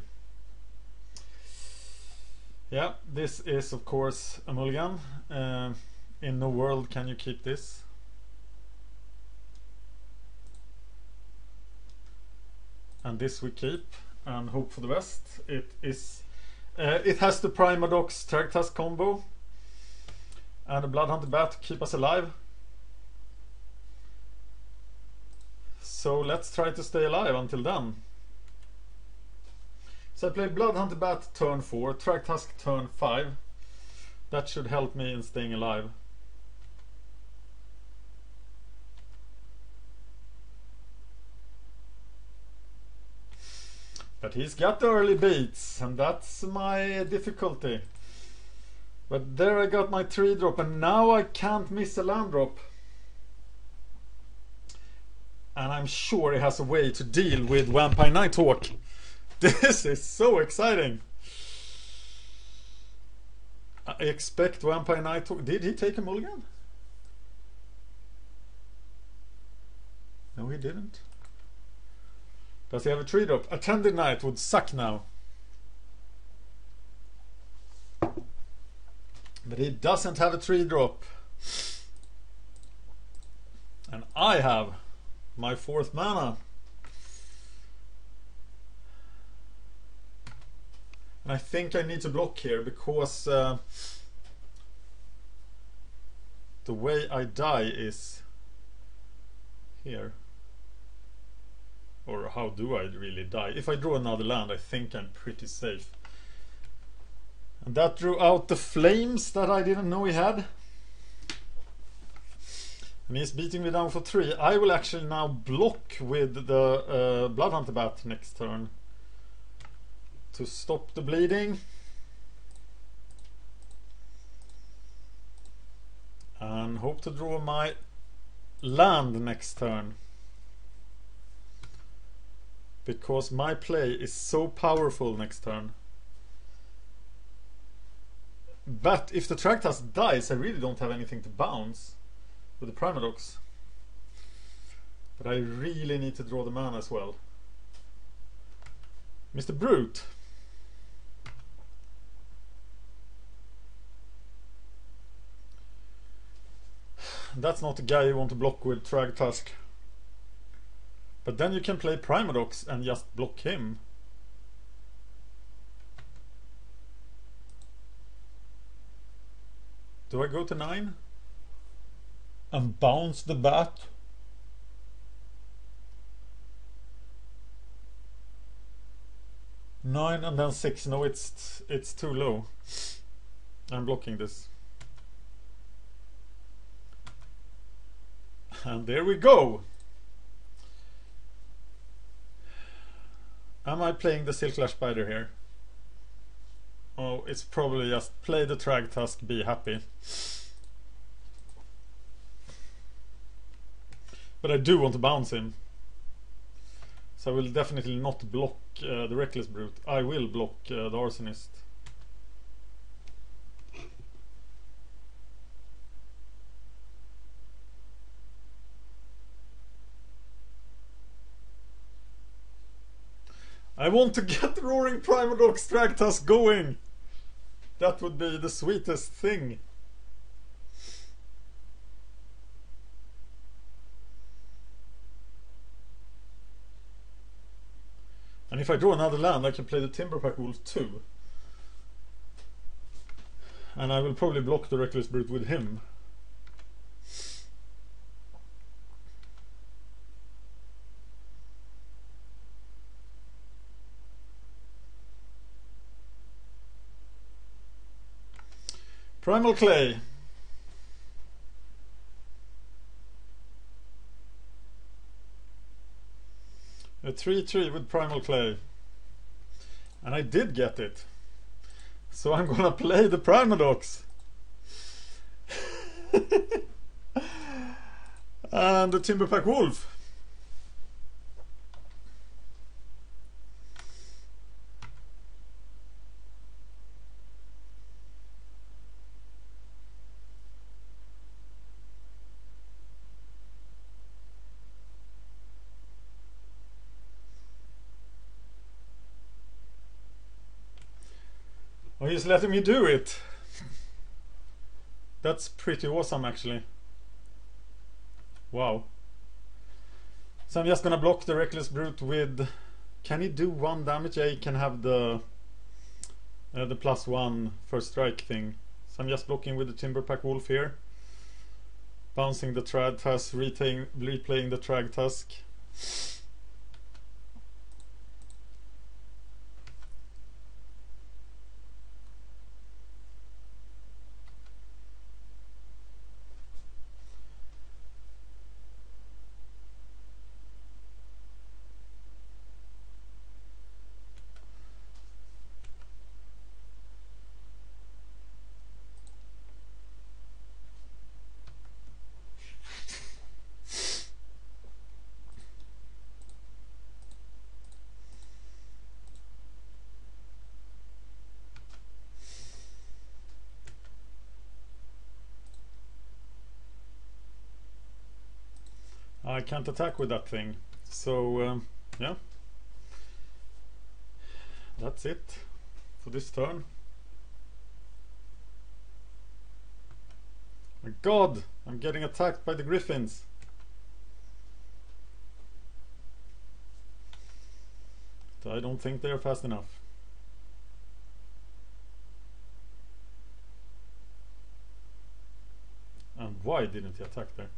Yeah, this is of course a mulligan. In no world can you keep this. And this we keep and hope for the best. It is it has the Primadox Thragtusk combo and a Bloodhunter Bat to keep us alive. So let's try to stay alive until then. So I play Bloodhunter Bat turn 4, Thragtusk turn 5. That should help me in staying alive. But he's got the early beats, and that's my difficulty. But there I got my 3-drop, and now I can't miss a land drop. And I'm sure he has a way to deal with Vampire Nighthawk. This is so exciting. I expect Vampire Nighthawk. Did he take a mulligan? No, he didn't. Does he have a 3-drop? Attended Knight would suck now. But he doesn't have a 3-drop. And I have my 4th mana. And I think I need to block here because the way I die is here. Or how do I really die? If I draw another land, I think I'm pretty safe. And that drew out the flames that I didn't know he had. And he's beating me down for 3. I will actually now block with the Bloodhunter Bat next turn to stop the bleeding. And hope to draw my land next turn. Because my play is so powerful next turn. But if the Thragtusk dies, I really don't have anything to bounce with the Primadox. But I really need to draw the mana as well. Mr. Brute. That's not the guy you want to block with Thragtusk. But then you can play Primadox and just block him. Do I go to 9? And bounce the bat? Nine and then 6. No, it's too low. I'm blocking this. And there we go. Am I playing the Silklash Spider here? Oh, it's probably just play the Thragtusk, be happy. But I do want to bounce him. So I will definitely not block the Reckless Brute. I will block the Arsonist. I want to get Roaring Primadox Thragtusk going. That would be the sweetest thing. And if I draw another land, I can play the Timberpack Wolf too. And I will probably block the Reckless Brute with him. Primal Clay. A 3/3 with Primal Clay. And I did get it. So I'm gonna play the Primadox. And the Timberpack Wolf. Oh, he's letting me do it. That's pretty awesome, actually. Wow. So I'm just gonna block the Reckless Brute with... Can he do 1 damage? Yeah, he can have the +1 first strike thing. So I'm just blocking with the Timberpack Wolf here. Bouncing the Thragtusk, replaying the Thragtusk. I can't attack with that thing, so yeah, that's it for this turn. My god, I'm getting attacked by the griffins. I don't think they're fast enough. And why didn't he attack there?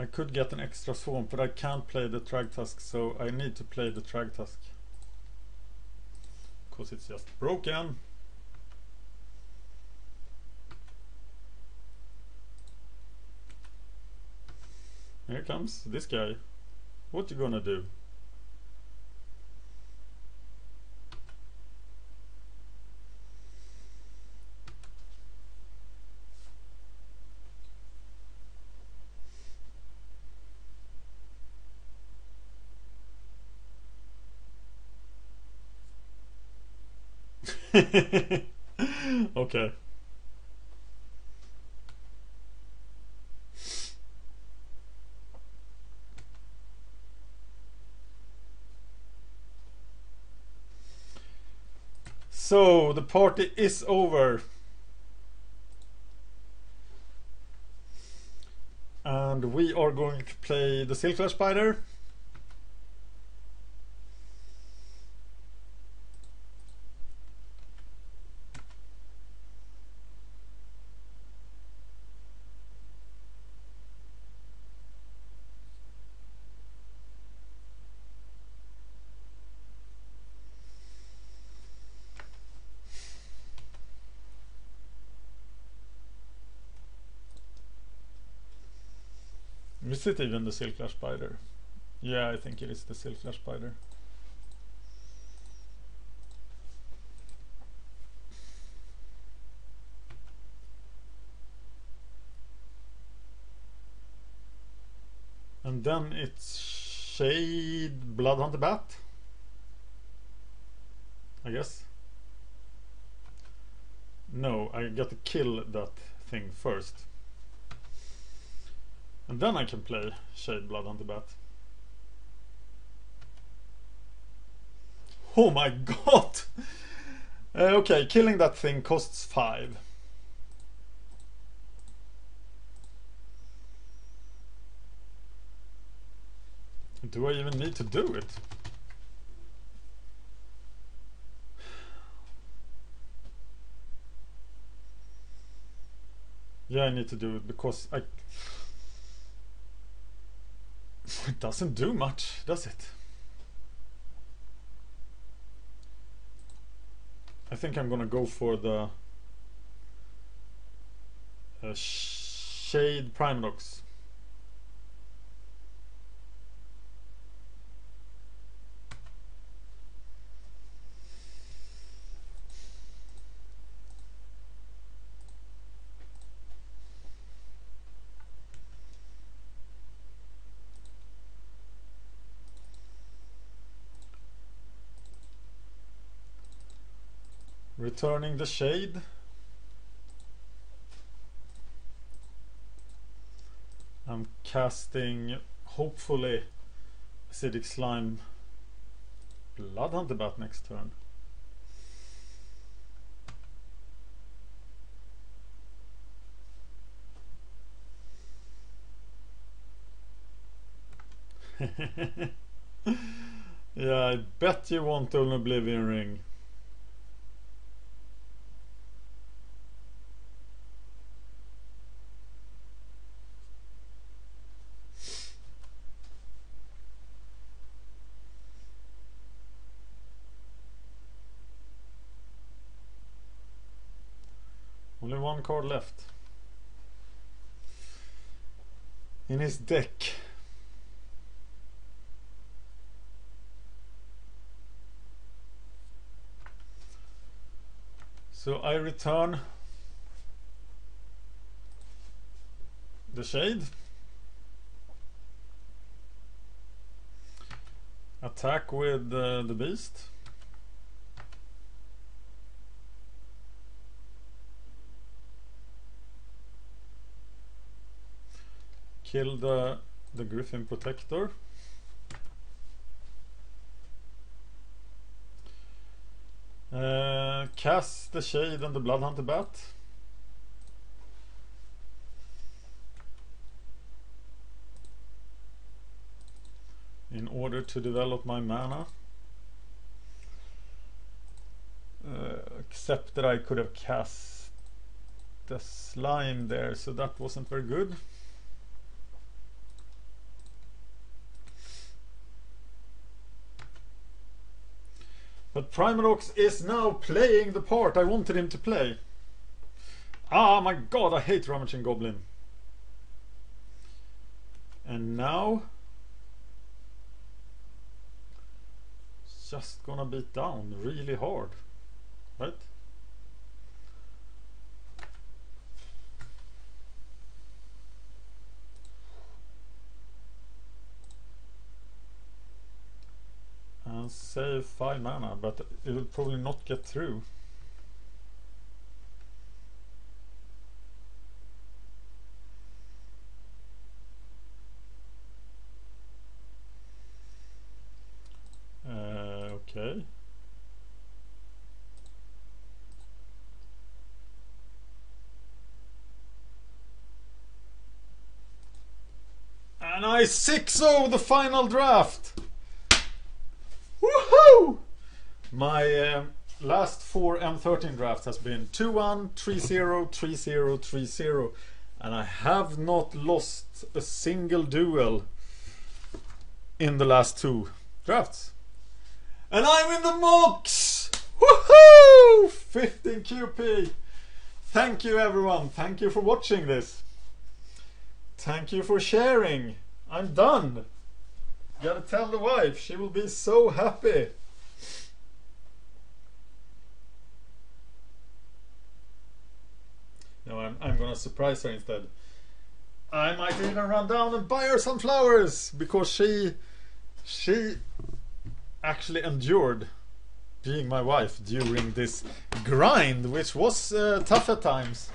I could get an extra swamp, but I can't play the Thragtusk, so I need to play the Thragtusk. Because it's just broken. Here comes this guy. What you gonna do? Okay. So the party is over. And we are going to play the Silkflash Spider. Is it even the Silkflash Spider? Yeah, I think it is the Silkflash Spider. And then it's Shade Bloodhunter Bat, I guess. No, I got to kill that thing first. And then I can play Shade Bloodhunter Bat. Oh my god! Okay, killing that thing costs 5. Do I even need to do it? Yeah, I need to do it because it doesn't do much, does it? I think I'm gonna go for the Shade Primadox. Returning the Shade. I'm casting, hopefully, Acidic Slime Bloodhunter Bat next turn. Yeah, I bet you want an Oblivion Ring. Only one card left in his deck. So I return the Shade, attack with the Beast, kill the Griffin Protector, cast the Shade and the Bloodhunter Bat, in order to develop my mana, except that I could have cast the Slime there, so that wasn't very good. But Primarox is now playing the part I wanted him to play. Ah, my god, I hate Rummaging Goblin. And now it's just gonna beat down really hard, right? And save 5 mana, but it will probably not get through. Okay. And I 6-0 the final draft. Woohoo! My last 4 M13 drafts has been 2-1, 3-0, 3-0, 3-0, and I have not lost a single duel in the last 2 drafts. And I'm in the MOX! Woohoo! 15 QP. Thank you everyone. Thank you for watching this. Thank you for sharing. I'm done. Gotta tell the wife, she will be so happy. No, I'm gonna surprise her instead. I might even run down and buy her some flowers, because she actually endured being my wife during this grind, which was tough at times.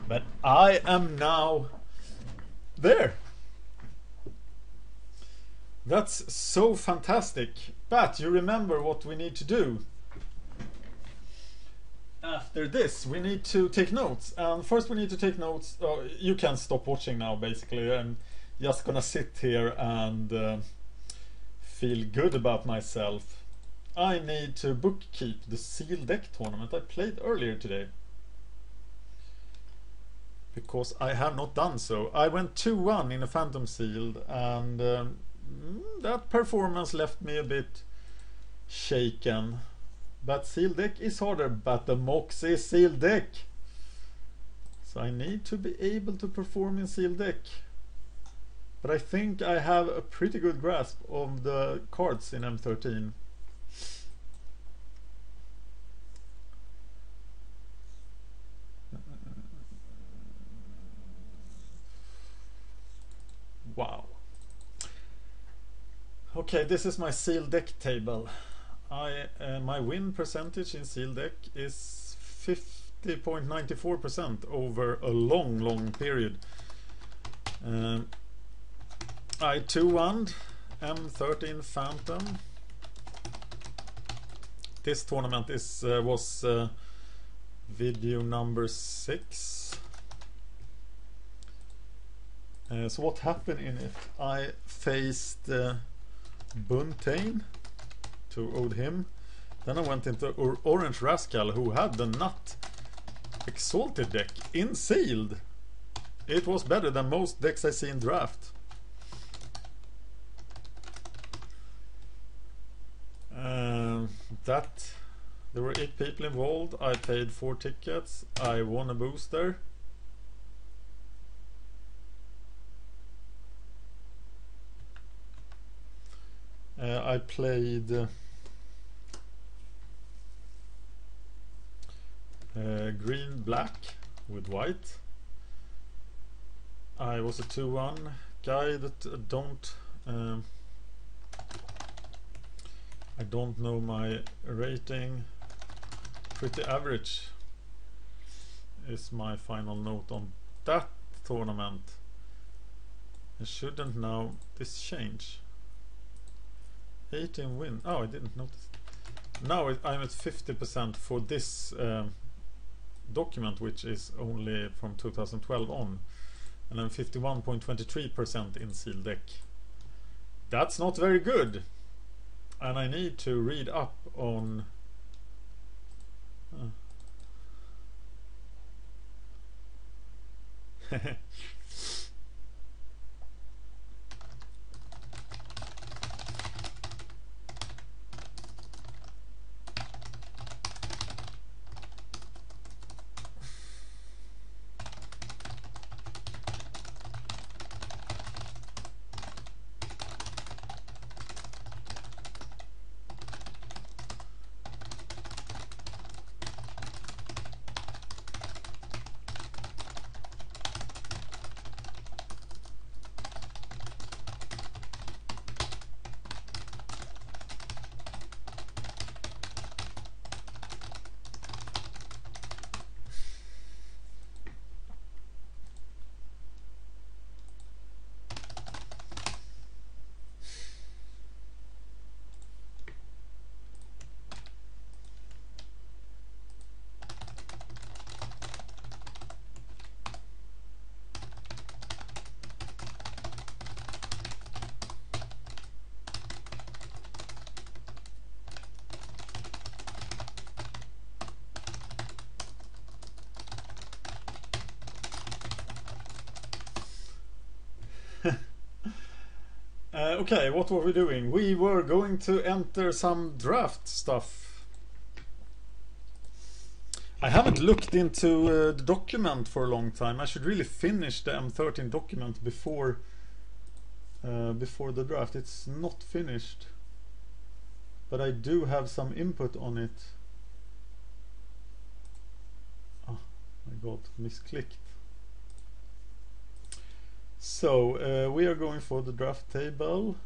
But I am now there. That's so fantastic. But you remember what we need to do. After this, we need to take notes. And first we need to take notes. You can stop watching now, basically. I'm just gonna sit here and feel good about myself. I need to bookkeep the Seal Deck tournament I played earlier today, because I have not done so. I went 2-1 in a Phantom Sealed, and that performance left me a bit shaken. But Seal Deck is harder, but the MOX is Seal Deck, so I need to be able to perform in Seal Deck. But I think I have a pretty good grasp of the cards in M13. Wow. Okay, this is my Seal Deck table. My win percentage in Seal Deck is 50.94% over a long period. I 2-1 M13 Phantom. This tournament was video number 6. So what happened in it? I faced Buntain to ode him. Then I went into Orange Rascal, who had the Nut Exalted deck in sealed. It was better than most decks I see in draft. There were 8 people involved. I paid 4 tickets. I won a booster. I played green black with white. I was a 2-1 guy that I don't know my rating. Pretty average is my final note on that tournament. I shouldn't now this change. 18 win. Oh, I didn't notice. Now I'm at 50% for this document, which is only from 2012 on, and I'm 51.23% in sealed deck. That's not very good, and I need to read up on okay, what were we doing? We were going to enter some draft stuff. I haven't looked into the document for a long time. I should really finish the M13 document before the draft. It's not finished, but I do have some input on it. Oh my god, misclicked. So we are going for the draft table.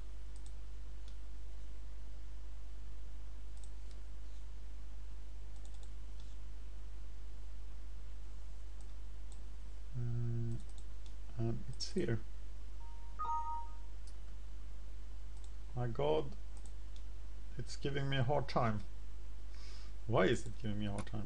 And it's here. My god, it's giving me a hard time. Why is it giving me a hard time?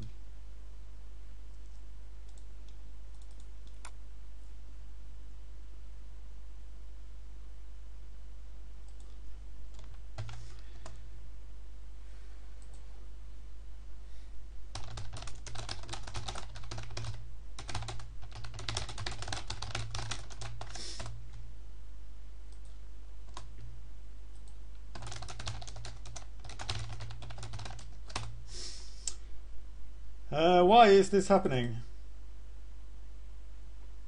Why is this happening?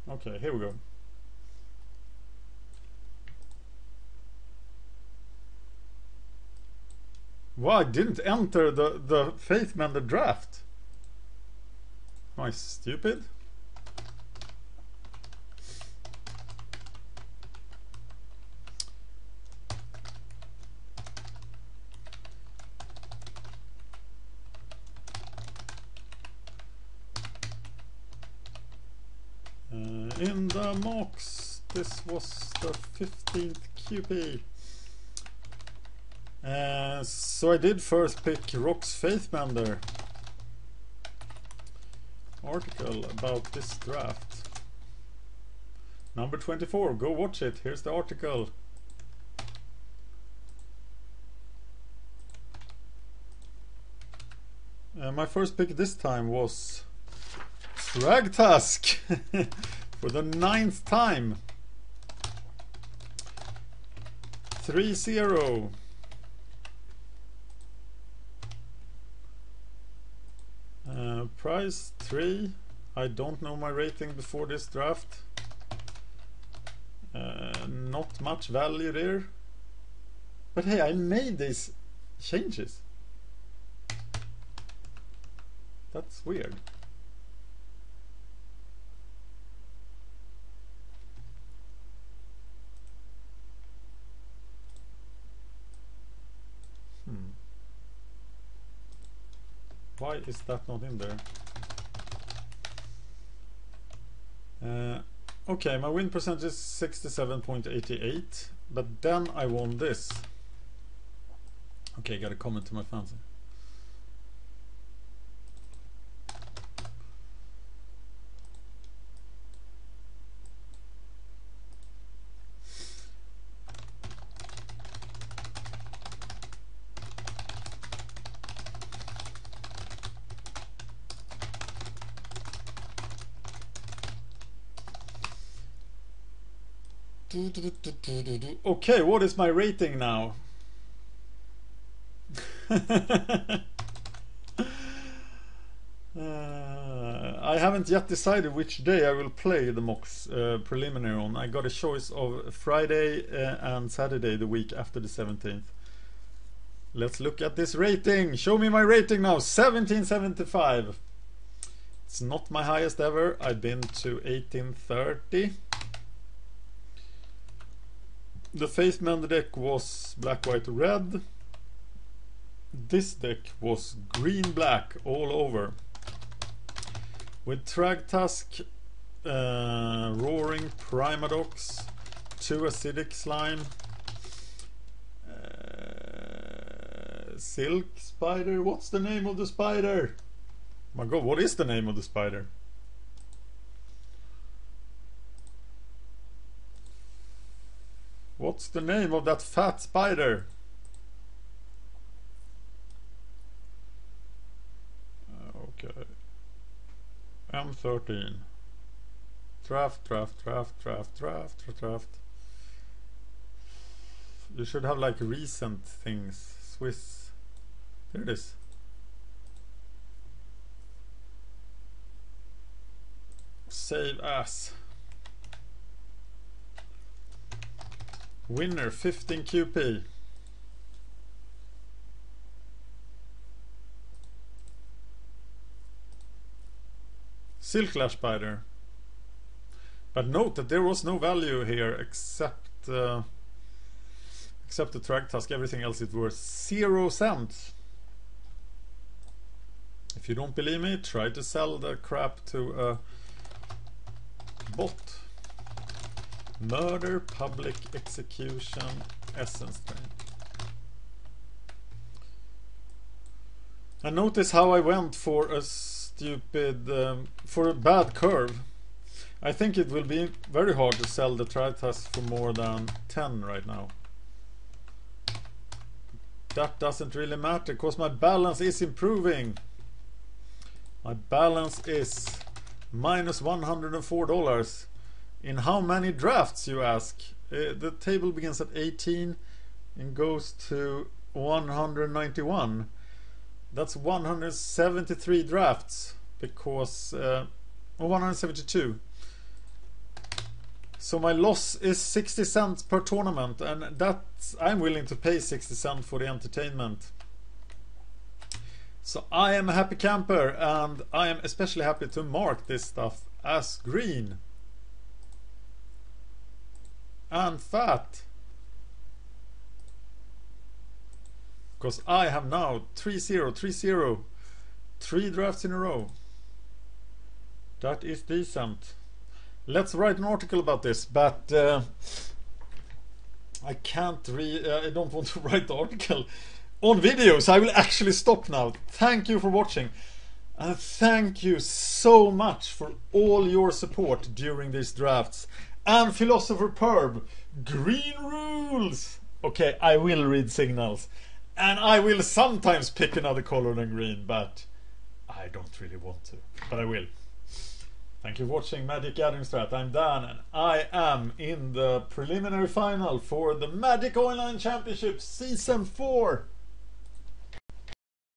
Okay, here we go. Why didn't enter the Faithmender draft? Am I stupid? In the mock this was the 15th QP. So I did first pick Rhox Faithmender article about this draft. Number 24, go watch it. Here's the article. My first pick this time was Thragtusk for the 9th time. 3-0. Price 3. I don't know my rating before this draft. Not much value there. But hey, I made these changes. That's weird. Why is that not in there? Okay, my win percentage is 67.88, but then I won this. Okay, got a comment to my fans. Okay, what is my rating now? I haven't yet decided which day I will play the Mox preliminary on. I got a choice of Friday and Saturday the week after the 17th. Let's look at this rating. Show me my rating now. 1775. It's not my highest ever. I've been to 1830. The Faithmender deck was black, white, red. This deck was green, black all over. With Thragtusk, Roaring Primadox, 2 Acidic Slime, Silk Spider. What's the name of the spider? My god, what is the name of the spider? What's the name of that fat spider? Okay. M13. Draft. You should have like recent things. Swiss. There it is. Save as. Winner 15 QP. Silk Lash Spider. But note that there was no value here except the Thragtusk. Everything else is worth 0 cents. If you don't believe me, try to sell the crap to a bot. Murder, public execution, essence train. And notice how I went for a stupid, for a bad curve. I think it will be very hard to sell the Thragtusk for more than 10 right now. That doesn't really matter because my balance is improving. My balance is minus $104. In how many drafts, you ask? The table begins at 18 and goes to 191. That's 173 drafts because 172. So my loss is 60 cents per tournament, and that's, I'm willing to pay 60 cents for the entertainment. So I am a happy camper, and I am especially happy to mark this stuff as green and fat, because I have now 3-0, 3 drafts in a row. That is decent. let's write an article about this, but I can't I don't want to write the article on video, so I will actually stop now. Thank you for watching, and thank you so much for all your support during these drafts. And Philospherperv, green rules! Okay, I will read signals, and I will sometimes pick another color than green, but I don't really want to, but I will. Thank you for watching MagicGatheringStrat. I'm Dan, and I am in the preliminary final for the Magic Online Championship Season 4.